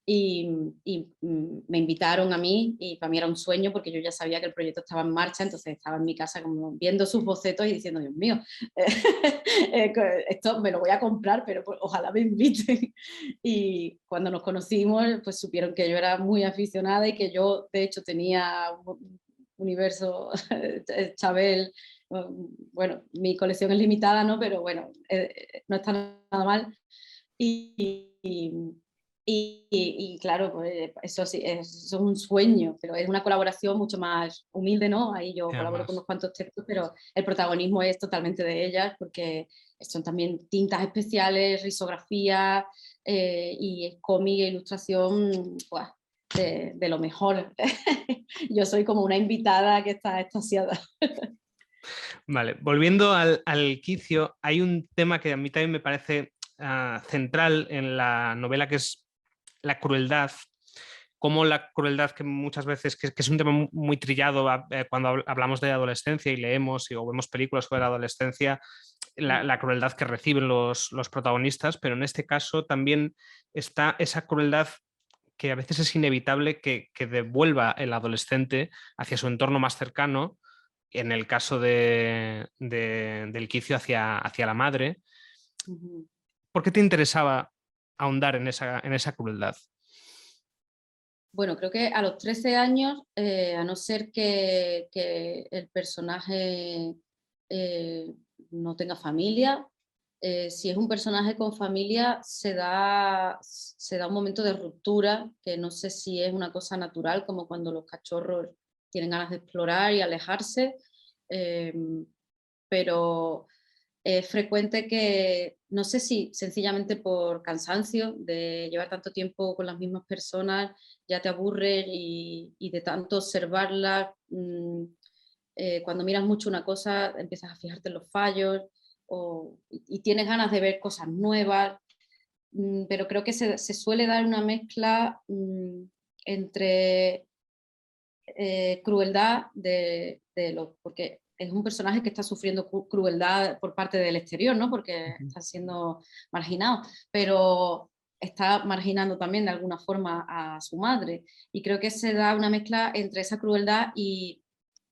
Me invitaron a mí y para mí era un sueño porque yo ya sabía que el proyecto estaba en marcha, entonces estaba en mi casa como viendo sus bocetos y diciendo, Dios mío, esto me lo voy a comprar, pero pues, ojalá me inviten. Y cuando nos conocimos, pues supieron que yo era muy aficionada y que yo de hecho tenía un universo Chabel. Bueno, mi colección es limitada, ¿no? Pero bueno, no está nada mal. Y claro, pues eso sí, es un sueño, pero es una colaboración mucho más humilde, ¿no? Ahí yo colaboro con unos cuantos textos, pero el protagonismo es totalmente de ellas, porque son también tintas especiales, risografía y cómic e ilustración, ¡buah!, de lo mejor. Yo soy como una invitada que está extasiada. Vale, volviendo al quicio, hay un tema que a mí también me parece central en la novela, que es la crueldad. Como la crueldad, que muchas veces, que es un tema muy trillado cuando hablamos de adolescencia y leemos o vemos películas sobre la adolescencia, la crueldad que reciben los protagonistas, pero en este caso también está esa crueldad que a veces es inevitable que devuelva el adolescente hacia su entorno más cercano, en el caso del quicio hacia la madre. ¿Por qué te interesaba ahondar en esa crueldad? Bueno, creo que a los 13 años, a no ser que el personaje no tenga familia, si es un personaje con familia, se da un momento de ruptura, que no sé si es una cosa natural, como cuando los cachorros tienen ganas de explorar y alejarse, pero es frecuente que, no sé si sencillamente por cansancio de llevar tanto tiempo con las mismas personas, ya te aburres y de tanto observarlas, cuando miras mucho una cosa empiezas a fijarte en los fallos y tienes ganas de ver cosas nuevas, pero creo que se suele dar una mezcla entre crueldad porque es un personaje que está sufriendo crueldad por parte del exterior, ¿no? Porque está siendo marginado, pero está marginando también de alguna forma a su madre. Y creo que se da una mezcla entre esa crueldad y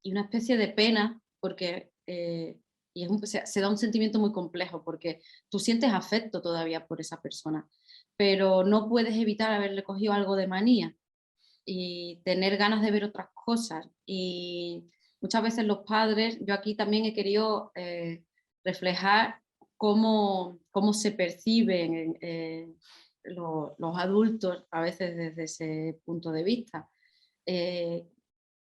una especie de pena, porque se da un sentimiento muy complejo, porque tú sientes afecto todavía por esa persona, pero no puedes evitar haberle cogido algo de manía y tener ganas de ver otras cosas. Y muchas veces los padres, yo aquí también he querido reflejar cómo se perciben los adultos a veces desde ese punto de vista.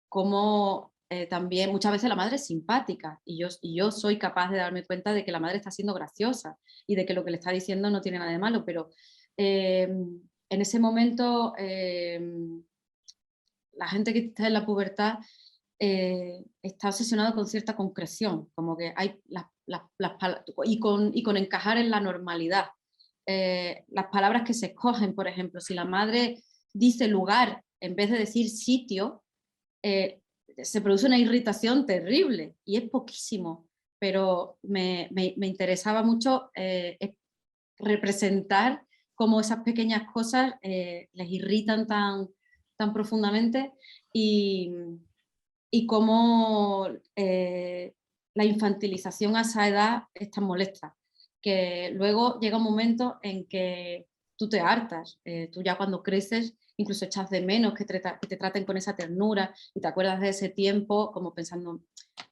Cómo también muchas veces la madre es simpática y yo soy capaz de darme cuenta de que la madre está siendo graciosa y de que lo que le está diciendo no tiene nada de malo, pero en ese momento la gente que está en la pubertad está obsesionado con cierta concreción, como que hay y con encajar en la normalidad. Las palabras que se escogen, por ejemplo, si la madre dice lugar en vez de decir sitio, se produce una irritación terrible y es poquísimo, pero me interesaba mucho representar cómo esas pequeñas cosas les irritan tan profundamente y cómo la infantilización a esa edad es tan molesta, que luego llega un momento en que tú te hartas, tú ya cuando creces incluso echas de menos que te traten con esa ternura y te acuerdas de ese tiempo como pensando,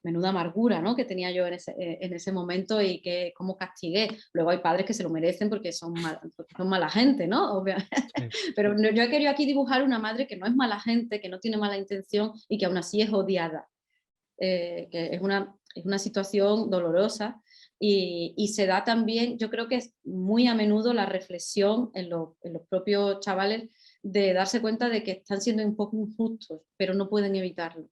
menuda amargura, ¿no?, que tenía yo en ese momento y que cómo castigué. Luego hay padres que se lo merecen porque son mala gente, ¿no? Obviamente. Sí. Pero yo he querido aquí dibujar una madre que no es mala gente, que no tiene mala intención y que aún así es odiada. Que es una situación dolorosa y se da también, yo creo que es muy a menudo la reflexión en los propios chavales de darse cuenta de que están siendo un poco injustos, pero no pueden evitarlo.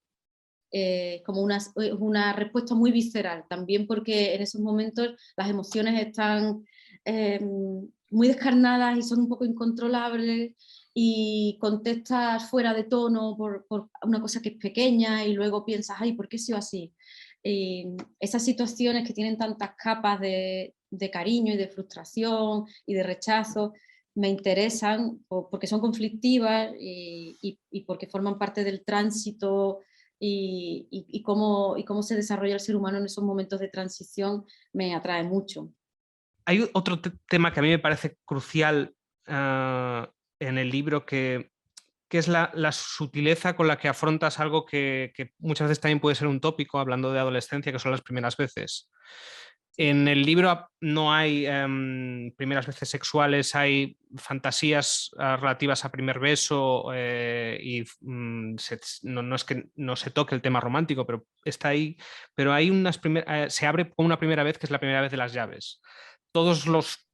Como una respuesta muy visceral, también porque en esos momentos las emociones están muy descarnadas y son un poco incontrolables y contestas fuera de tono por una cosa que es pequeña y luego piensas, ay, ¿por qué he sido así? Esas situaciones que tienen tantas capas de cariño y de frustración y de rechazo me interesan porque son conflictivas y porque forman parte del tránsito y cómo se desarrolla el ser humano en esos momentos de transición me atrae mucho. Hay otro tema que a mí me parece crucial en el libro que es la sutileza con la que afrontas algo que muchas veces también puede ser un tópico, hablando de adolescencia, que son las primeras veces. En el libro no hay primeras veces sexuales, hay fantasías relativas a primer beso y no es que no se toque el tema romántico, pero está ahí. Pero hay se abre con una primera vez que es la primera vez de las llaves. Todos los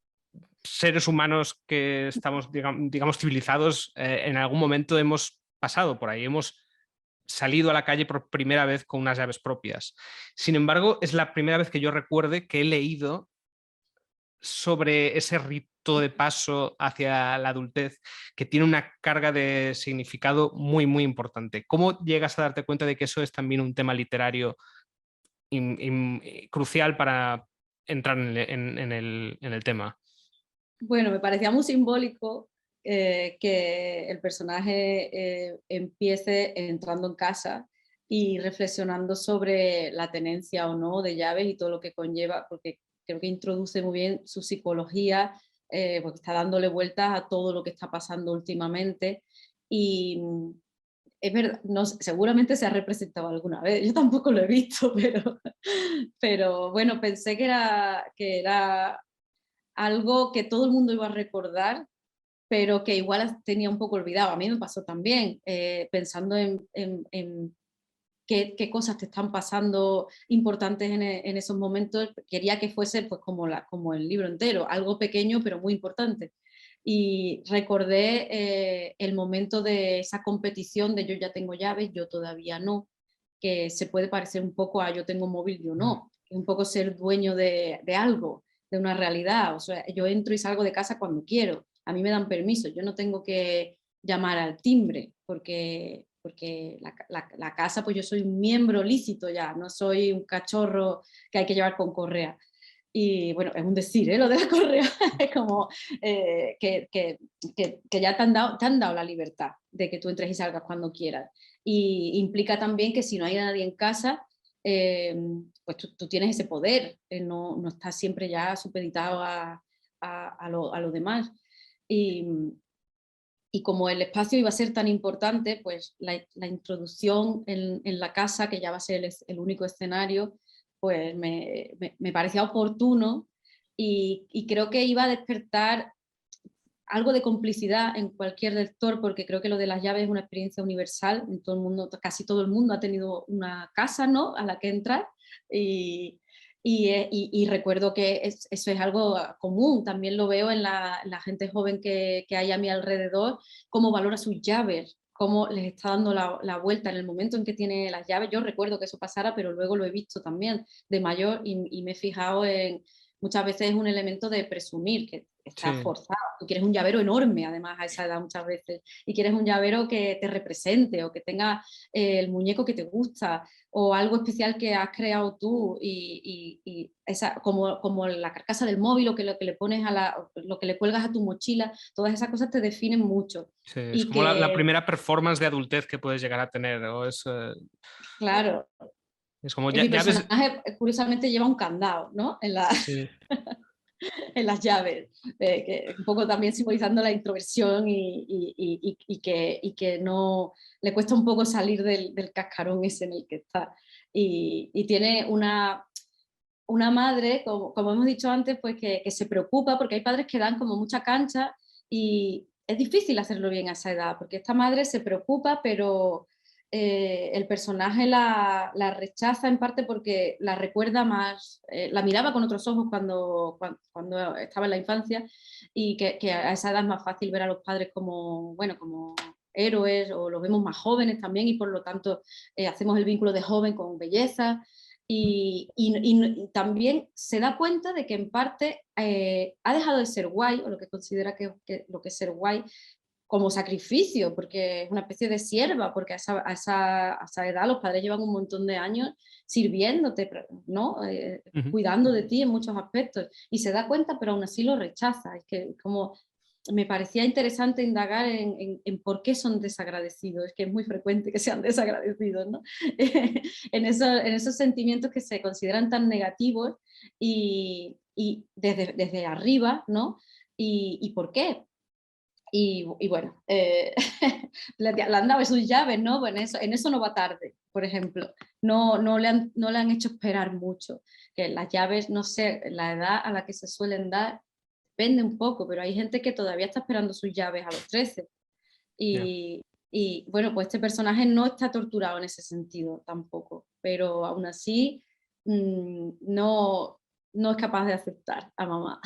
seres humanos que estamos, digamos, civilizados, en algún momento hemos pasado por ahí, hemos salido a la calle por primera vez con unas llaves propias. Sin embargo, es la primera vez que yo recuerde que he leído sobre ese rito de paso hacia la adultez que tiene una carga de significado muy, muy importante. ¿Cómo llegas a darte cuenta de que eso es también un tema literario crucial para entrar en el tema? Bueno, me parecía muy simbólico que el personaje empiece entrando en casa y reflexionando sobre la tenencia o no de llaves y todo lo que conlleva, porque creo que introduce muy bien su psicología, porque está dándole vueltas a todo lo que está pasando últimamente. Y es verdad, no, seguramente se ha representado alguna vez, yo tampoco lo he visto, pero bueno, pensé que era algo que todo el mundo iba a recordar, pero que igual tenía un poco olvidado. A mí me pasó también, pensando en qué cosas te están pasando importantes en esos momentos. Quería que fuese pues, como el libro entero, algo pequeño pero muy importante. Y recordé el momento de esa competición de yo ya tengo llaves, yo todavía no, que se puede parecer un poco a yo tengo móvil, yo no, es un poco ser dueño de algo, de una realidad. O sea, yo entro y salgo de casa cuando quiero, a mí me dan permiso, yo no tengo que llamar al timbre porque la casa, pues yo soy un miembro lícito ya, no soy un cachorro que hay que llevar con correa. Y bueno, es un decir, ¿eh? Lo de la correa, es como que ya te han dado la libertad de que tú entres y salgas cuando quieras. Y implica también que si no hay nadie en casa, pues tú tienes ese poder, no estás siempre ya supeditado a lo demás. Y, y como el espacio iba a ser tan importante, pues la introducción en la casa, que ya va a ser el único escenario, pues me parecía oportuno y creo que iba a despertar algo de complicidad en cualquier lector, porque creo que lo de las llaves es una experiencia universal. En todo el mundo, casi todo el mundo ha tenido una casa, ¿no?, a la que entrar. Y recuerdo que eso es algo común. También lo veo en la gente joven que hay a mi alrededor, cómo valora sus llaves, cómo les está dando la vuelta en el momento en que tiene las llaves. Yo recuerdo que eso pasara, pero luego lo he visto también de mayor y me he fijado en, muchas veces es un elemento de presumir, que está Sí. forzado. Tú quieres un llavero enorme, además, a esa edad muchas veces, y quieres un llavero que te represente o que tenga el muñeco que te gusta o algo especial que has creado tú y esa, como la carcasa del móvil o que lo que le pones lo que le cuelgas a tu mochila, todas esas cosas te definen mucho. Sí, es Y como la que, primera performance de adultez que puedes llegar a tener. ¿No? claro, Es como mi ya ves. personaje curiosamente lleva un candado, ¿no? Sí, En las llaves, que un poco también simbolizando la introversión y que no le cuesta un poco salir del cascarón ese en el que está. Y tiene una madre, como hemos dicho antes, pues que se preocupa, porque hay padres que dan como mucha cancha y es difícil hacerlo bien a esa edad, porque esta madre se preocupa, pero el personaje la rechaza en parte porque la recuerda más, la miraba con otros ojos cuando estaba en la infancia y que a esa edad es más fácil ver a los padres como, bueno, como héroes o los vemos más jóvenes también y por lo tanto hacemos el vínculo de joven con belleza Y también se da cuenta de que en parte ha dejado de ser guay, o lo que considera lo que es ser guay, como sacrificio, porque es una especie de sierva, porque a esa edad los padres llevan un montón de años sirviéndote, ¿no? Ujú. Cuidando de ti en muchos aspectos. Y se da cuenta, pero aún así lo rechaza. Es que como me parecía interesante indagar en por qué son desagradecidos, es que es muy frecuente que sean desagradecidos, ¿no? En esos sentimientos que se consideran tan negativos y desde arriba, ¿no? ¿Y por qué? Y bueno, le han dado sus llaves, ¿no? Bueno, en eso no va tarde, por ejemplo. No le han hecho esperar mucho. Que las llaves, no sé, la edad a la que se suelen dar depende un poco, pero hay gente que todavía está esperando sus llaves a los 13. Ya. Y bueno, pues este personaje no está torturado en ese sentido tampoco, pero aún así no es capaz de aceptar a mamá.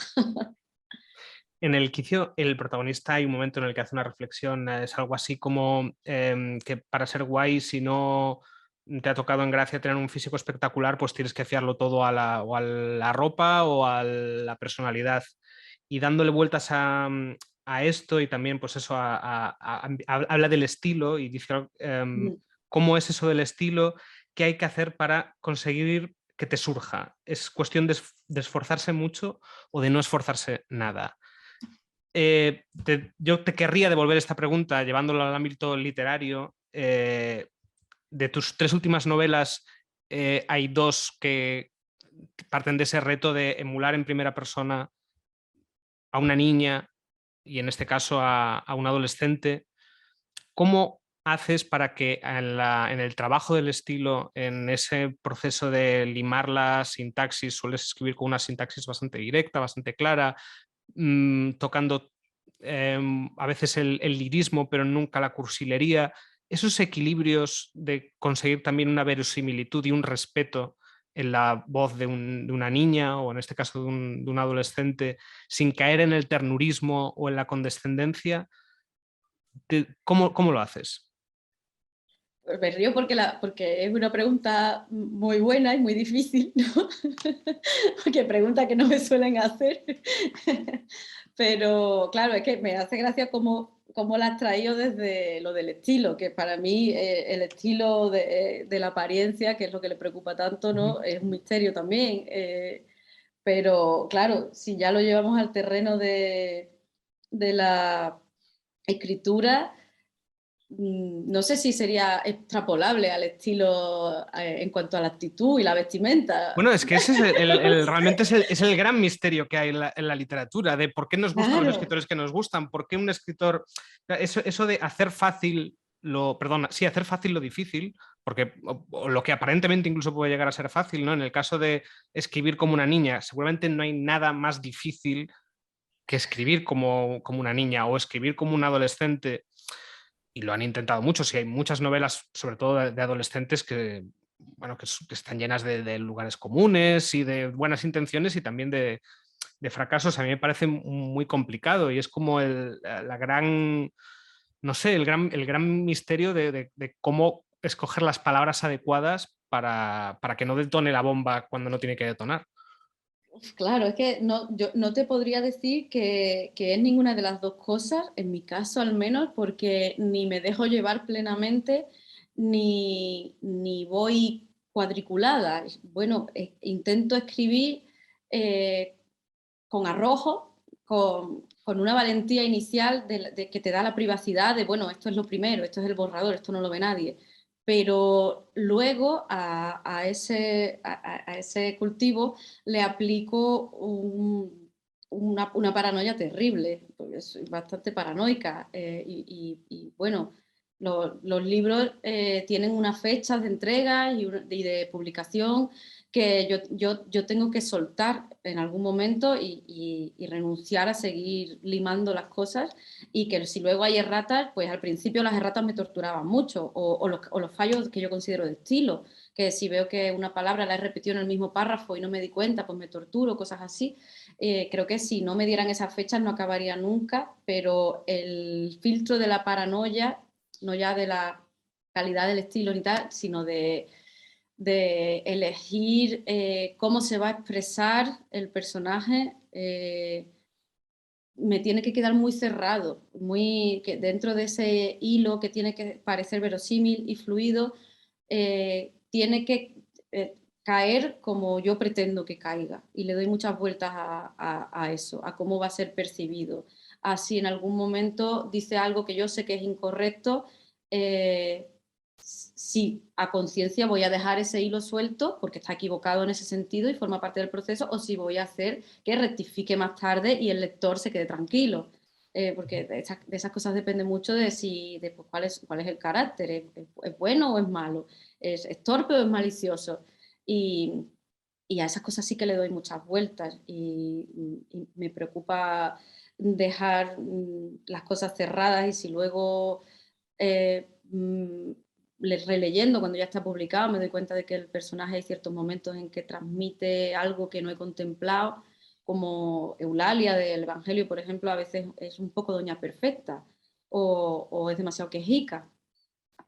En el quicio, el protagonista hay un momento en el que hace una reflexión, es algo así como que para ser guay, si no te ha tocado en gracia tener un físico espectacular, pues tienes que fiarlo todo o a la ropa o a la personalidad. Y dándole vueltas a esto y también pues eso, habla del estilo y dice cómo es eso del estilo, qué hay que hacer para conseguir que te surja. ¿Es cuestión de esforzarse mucho o de no esforzarse nada? Yo te querría devolver esta pregunta llevándolo al ámbito literario. De tus 3 últimas novelas, hay 2 que parten de ese reto de emular en primera persona a una niña y en este caso a un adolescente. ¿Cómo haces para que en el trabajo del estilo, en ese proceso de limar la sintaxis, sueles escribir con una sintaxis bastante directa, bastante clara, tocando a veces el lirismo, pero nunca la cursilería, esos equilibrios de conseguir también una verosimilitud y un respeto en la voz de una niña o en este caso de un adolescente, sin caer en el ternurismo o en la condescendencia, ¿cómo lo haces? Me río porque es una pregunta muy buena y muy difícil, ¿no? Porque pregunta que no me suelen hacer. Pero claro, es que me hace gracia cómo la has traído desde lo del estilo, que para mí el estilo de la apariencia, que es lo que le preocupa tanto, ¿no? Es un misterio también. Pero claro, si ya lo llevamos al terreno de la escritura, no sé si sería extrapolable al estilo en cuanto a la actitud y la vestimenta. Bueno, es que ese es realmente es el gran misterio que hay en la literatura, de por qué nos gustan los Claro, escritores que nos gustan, por qué un escritor, eso de hacer fácil hacer fácil lo difícil, porque o lo que aparentemente incluso puede llegar a ser fácil, ¿no? En el caso de escribir como una niña, seguramente no hay nada más difícil que escribir como una niña o escribir como un adolescente, y lo han intentado mucho. Y hay muchas novelas, sobre todo de adolescentes, que, bueno, que están llenas de lugares comunes y de buenas intenciones y también de fracasos. A mí me parece muy complicado y es como la gran, no sé, el gran misterio de cómo escoger las palabras adecuadas para que no detone la bomba cuando no tiene que detonar. claro, es que yo no te podría decir que es ninguna de las dos cosas, en mi caso al menos, porque ni me dejo llevar plenamente, ni voy cuadriculada. Bueno, intento escribir eh, con arrojo, con una valentía inicial que te da la privacidad de, bueno, esto es lo primero, esto es el borrador, esto no lo ve nadie. Pero luego a ese cultivo le aplico una paranoia terrible, porque soy bastante paranoica. Bueno, los libros tienen unas fechas de entrega y de publicación que yo tengo que soltar en algún momento y renunciar a seguir limando las cosas, y que si luego hay erratas, pues al principio las erratas me torturaban mucho, o los fallos que yo considero de estilo, que si veo que una palabra la he repetido en el mismo párrafo y no me di cuenta, pues me torturo, cosas así. Creo que si no me dieran esas fechas no acabaría nunca, pero el filtro de la paranoia, no ya de la calidad del estilo ni tal, sino de elegir cómo se va a expresar el personaje, me tiene que quedar muy cerrado, que dentro de ese hilo que tiene que parecer verosímil y fluido, tiene que caer como yo pretendo que caiga, y le doy muchas vueltas a eso, a cómo va a ser percibido. Así en algún momento dice algo que yo sé que es incorrecto, sí, a conciencia voy a dejar ese hilo suelto porque está equivocado en ese sentido y forma parte del proceso, o si voy a hacer que rectifique más tarde y el lector se quede tranquilo. Porque de esas cosas depende mucho de pues, cuál es el carácter, ¿es bueno o es malo? ¿Es torpe o es malicioso? Y a esas cosas sí que le doy muchas vueltas, y me preocupa dejar las cosas cerradas, y si luego releyendo cuando ya está publicado me doy cuenta de que el personaje hay ciertos momentos en que transmite algo que no he contemplado, como Eulalia del Evangelio, por ejemplo, a veces es un poco doña perfecta, o es demasiado quejica.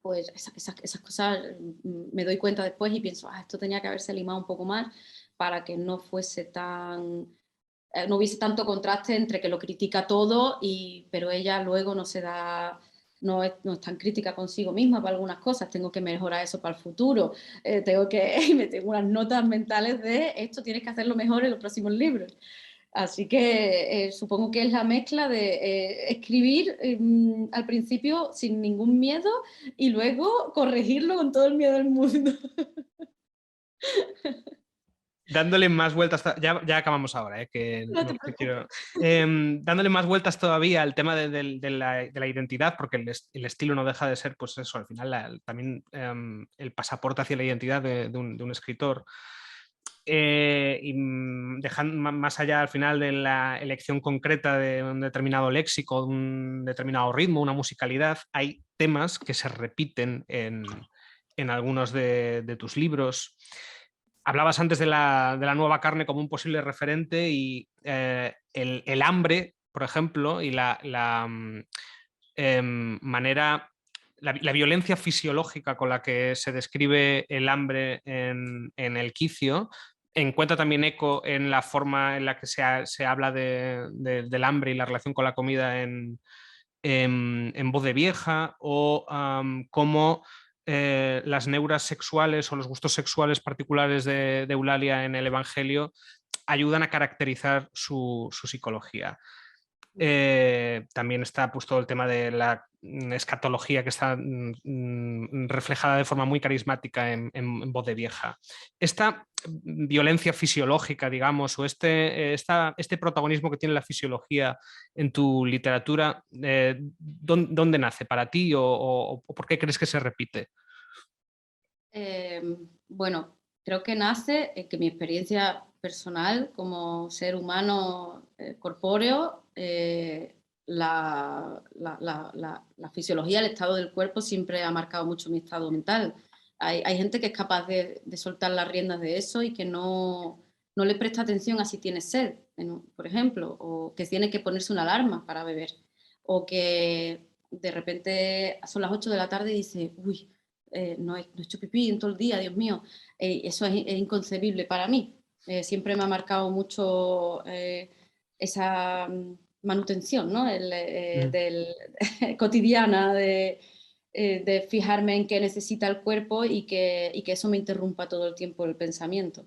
Pues esas cosas me doy cuenta después y pienso, esto tenía que haberse limado un poco más para que no fuese no hubiese tanto contraste entre que lo critica todo, pero ella luego no es tan crítica consigo misma para algunas cosas. Tengo que mejorar eso para el futuro. Me tengo unas notas mentales de esto tienes que hacerlo mejor en los próximos libros. Así que supongo que es la mezcla de escribir al principio sin ningún miedo y luego corregirlo con todo el miedo del mundo. Dándole más vueltas, ya acabamos ahora, que No no te te preocupes. quiero. Dándole más vueltas todavía al tema de la identidad, porque el estilo no deja de ser, pues eso, al final también el pasaporte hacia la identidad de un escritor. Y dejando más allá al final de la elección concreta de un determinado léxico, de un determinado ritmo, una musicalidad, hay temas que se repiten en algunos de tus libros. Hablabas antes de la nueva carne como un posible referente, y el hambre, por ejemplo, y la manera, la violencia fisiológica con la que se describe el hambre en El Quicio encuentra también eco en la forma en la que se habla del hambre y la relación con la comida en Voz de Vieja, o cómo las neuras sexuales o los gustos sexuales particulares de Eulalia en el Evangelio ayudan a caracterizar su psicología. También está pues todo el tema de la escatología, que está reflejada de forma muy carismática en Voz de Vieja. Esta violencia fisiológica, digamos, o este protagonismo que tiene la fisiología en tu literatura, ¿dónde nace para ti, o por qué crees que se repite? Bueno, creo que nace en que mi experiencia personal como ser humano corpóreo, la fisiología, el estado del cuerpo siempre ha marcado mucho mi estado mental. Hay gente que es capaz de soltar las riendas de eso y que no le presta atención a si tiene sed, por ejemplo, o que tiene que ponerse una alarma para beber, o que de repente son las 8 de la tarde y dice, uy, no he hecho pipí en todo el día, Dios mío. Eso es inconcebible para mí. Siempre me ha marcado mucho esa manutención, ¿no? Cotidiana de fijarme en qué necesita el cuerpo, y que eso me interrumpa todo el tiempo el pensamiento.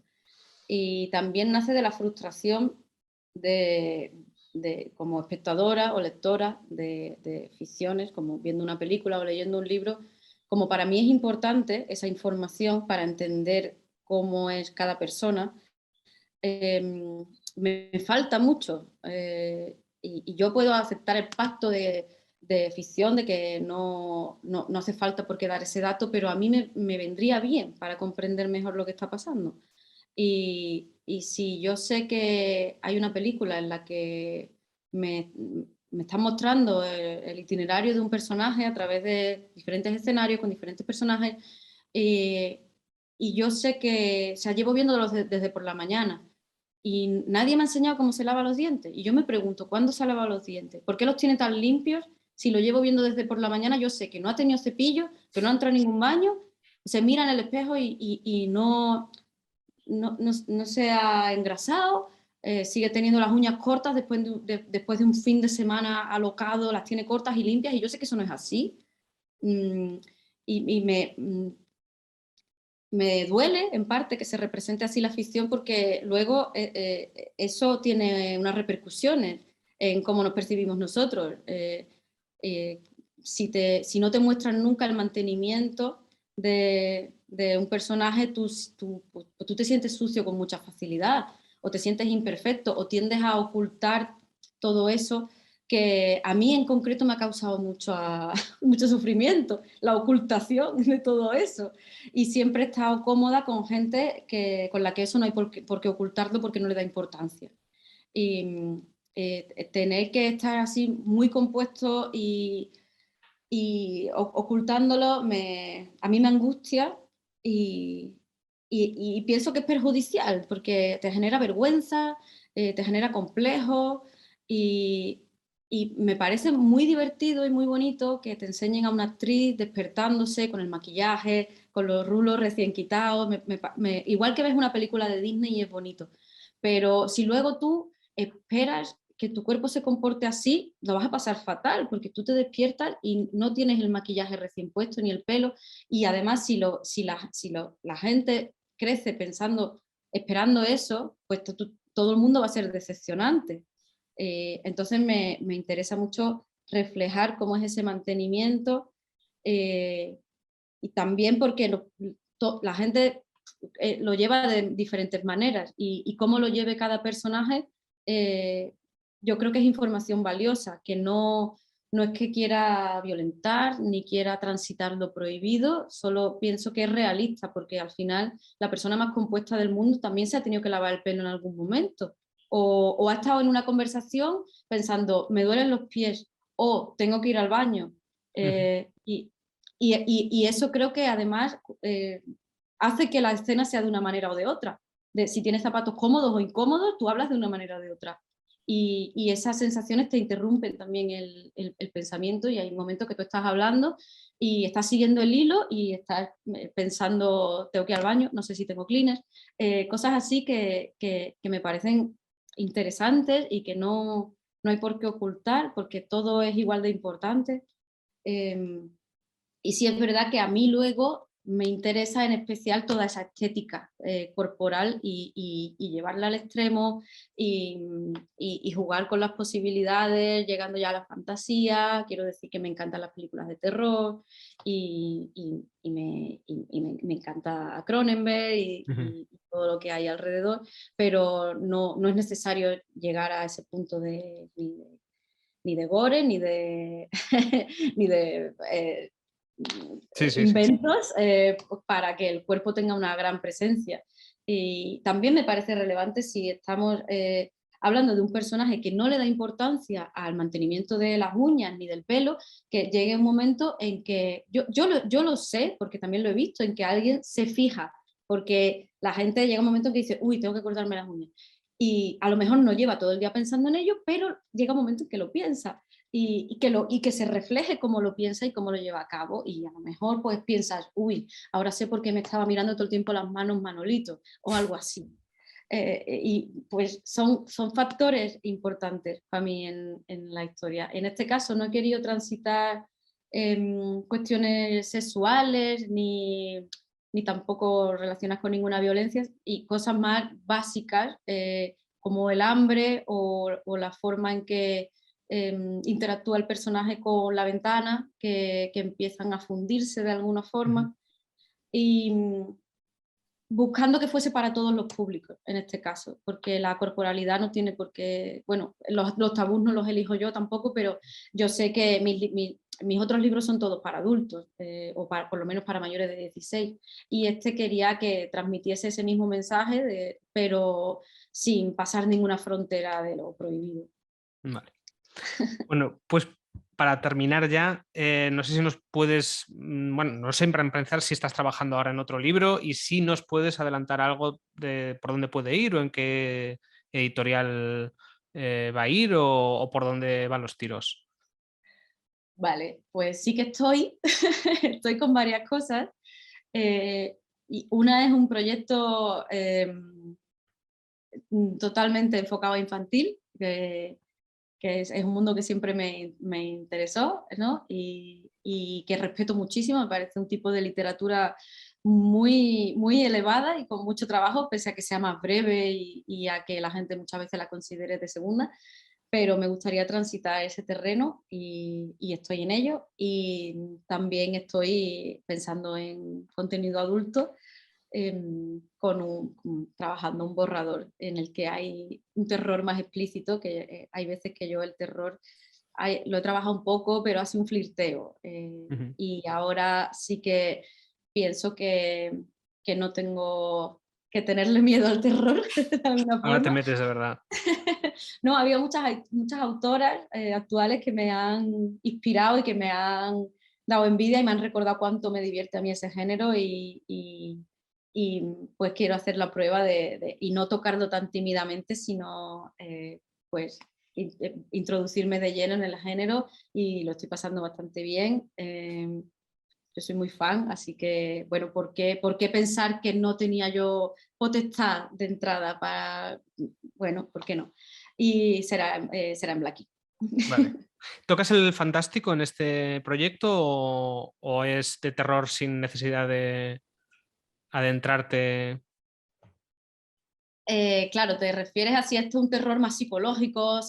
Y también nace de la frustración como espectadora o lectora de ficciones, como viendo una película o leyendo un libro. Como para mí es importante esa información para entender cómo es cada persona, me falta mucho, y yo puedo aceptar el pacto de ficción de que no hace falta por qué dar ese dato, pero a mí me vendría bien para comprender mejor lo que está pasando. Y si yo sé que hay una película en la que me están mostrando el itinerario de un personaje a través de diferentes escenarios con diferentes personajes, y yo sé que, o sea, llevo viéndolos desde por la mañana y nadie me ha enseñado cómo se lava los dientes, y yo me pregunto, ¿cuándo se ha lavado los dientes? ¿Por qué los tiene tan limpios? Si lo llevo viendo desde por la mañana, yo sé que no ha tenido cepillo, que no ha entrado en ningún baño, se mira en el espejo y no se ha engrasado, sigue teniendo las uñas cortas después de un fin de semana alocado, las tiene cortas y limpias, y yo sé que eso no es así. Mm, me duele en parte que se represente así la ficción, porque luego eso tiene unas repercusiones en cómo nos percibimos nosotros. Si no te muestran nunca el mantenimiento de un personaje, tú te sientes sucio con mucha facilidad, o te sientes imperfecto, o tiendes a ocultar todo eso, que a mí en concreto me ha causado mucho sufrimiento, la ocultación de todo eso. Y siempre he estado cómoda con gente con la que eso no hay por qué ocultarlo, porque no le da importancia. Y tener que estar así muy compuesto y ocultándolo a mí me angustia, y pienso que es perjudicial, porque te genera vergüenza, te genera complejo, y, y me parece muy divertido y muy bonito que te enseñen a una actriz despertándose con el maquillaje, con los rulos recién quitados. Igual que ves una película de Disney y es bonito, pero si luego tú esperas que tu cuerpo se comporte así, lo vas a pasar fatal, porque tú te despiertas y no tienes el maquillaje recién puesto ni el pelo, y además la gente crece esperando eso, pues todo el mundo va a ser decepcionante. Entonces me interesa mucho reflejar cómo es ese mantenimiento, y también porque la gente lo lleva de diferentes maneras, y cómo lo lleve cada personaje, yo creo que es información valiosa, que no es que quiera violentar ni quiera transitar lo prohibido, solo pienso que es realista, porque al final la persona más compuesta del mundo también se ha tenido que lavar el pelo en algún momento, o ha estado en una conversación pensando, me duelen los pies, o tengo que ir al baño. Y eso creo que además hace que la escena sea de una manera o de otra. Si tienes zapatos cómodos o incómodos, tú hablas de una manera o de otra. Y esas sensaciones te interrumpen también el pensamiento, y hay un momento que tú estás hablando y estás siguiendo el hilo y estás pensando, tengo que ir al baño, no sé si tengo cleaners, cosas así que me parecen interesantes y que no hay por qué ocultar, porque todo es igual de importante. Y sí es verdad que a mí luego me interesa en especial toda esa estética corporal, y llevarla al extremo, y jugar con las posibilidades, llegando ya a la fantasía. Quiero decir que me encantan las películas de terror, me encanta Cronenberg y todo lo que hay alrededor, pero no es necesario llegar a ese punto ni de gore, ni de, ni de inventos para que el cuerpo tenga una gran presencia. Y también me parece relevante, si estamos hablando de un personaje que no le da importancia al mantenimiento de las uñas ni del pelo, que llegue un momento en que yo lo sé, porque también lo he visto, en que alguien se fija, porque la gente llega un momento en que dice, uy, tengo que cortarme las uñas. Y a lo mejor no lleva todo el día pensando en ello, pero llega un momento en que lo piensa, y que se refleje cómo lo piensa y cómo lo lleva a cabo, y a lo mejor pues piensas, uy, ahora sé por qué me estaba mirando todo el tiempo las manos Manolito, o algo así. Y pues son factores importantes para mí en la historia. En este caso no he querido transitar cuestiones sexuales, ni tampoco relacionadas con ninguna violencia, y cosas más básicas, como el hambre, o la forma en que interactúa el personaje con la ventana, que empiezan a fundirse de alguna forma, y buscando que fuese para todos los públicos en este caso, porque la corporalidad no tiene por qué, bueno, los tabús no los elijo yo tampoco, pero yo sé que mis otros libros son todos para adultos, o por lo menos para mayores de 16, y este quería que transmitiese ese mismo mensaje, pero sin pasar ninguna frontera de lo prohibido. Vale. Bueno, pues para terminar ya, no sé si nos puedes, bueno, no sé para empezar si estás trabajando ahora en otro libro, y si nos puedes adelantar algo de por dónde puede ir, o en qué editorial va a ir, o por dónde van los tiros. Vale, pues sí que estoy con varias cosas. Y una es un proyecto totalmente enfocado a infantil, que es un mundo que siempre me interesó, ¿no? Y que respeto muchísimo, me parece un tipo de literatura muy, muy elevada y con mucho trabajo, pese a que sea más breve y a que la gente muchas veces la considere de segunda, pero me gustaría transitar ese terreno y estoy en ello. Y también estoy pensando en contenido adulto, trabajando un borrador en el que hay un terror más explícito, que hay veces que yo el terror lo he trabajado un poco, pero hace un flirteo. Y ahora sí que pienso que no tengo que tenerle miedo al terror, de alguna Ahora te forma. metes de verdad. No, había muchas autoras actuales que me han inspirado y que me han dado envidia y me han recordado cuánto me divierte a mí ese género y pues quiero hacer la prueba y no tocarlo tan tímidamente, sino pues introducirme de lleno en el género y lo estoy pasando bastante bien. Yo soy muy fan, así que, bueno, ¿por qué pensar que no tenía yo potestad de entrada para, bueno, ¿por qué no? Y será en Blackie. Vale. ¿Tocas el fantástico en este proyecto o es de terror sin necesidad de adentrarte? Claro, ¿te refieres a si esto es un terror más psicológico o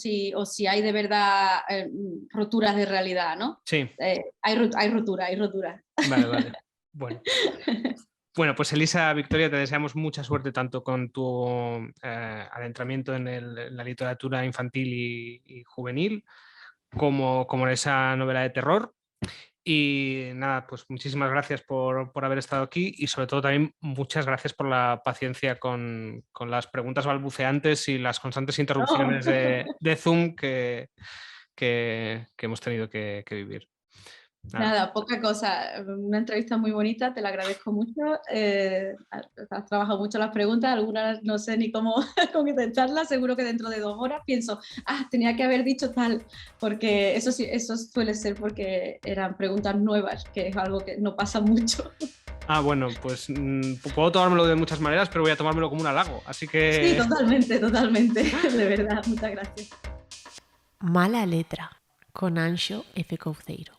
si hay de verdad roturas de realidad, ¿no? Sí, Hay rotura, hay rotura. vale. Bueno, pues Elisa, Victoria, te deseamos mucha suerte tanto con tu adentramiento en la literatura infantil y juvenil como en esa novela de terror. Y nada, pues muchísimas gracias por haber estado aquí y sobre todo también muchas gracias por la paciencia con las preguntas balbuceantes y las constantes interrupciones No. de Zoom que hemos tenido que vivir. Nada, poca cosa. Una entrevista muy bonita, te la agradezco mucho. Has trabajado mucho las preguntas, algunas no sé ni cómo contestarlas. Seguro que dentro de 2 horas pienso, tenía que haber dicho tal, porque eso sí, eso suele ser porque eran preguntas nuevas, que es algo que no pasa mucho. Bueno, pues puedo tomármelo de muchas maneras, pero voy a tomármelo como un halago. Así que... Sí, totalmente, totalmente. De verdad, muchas gracias. Mala letra, con Anxo F. Couceiro.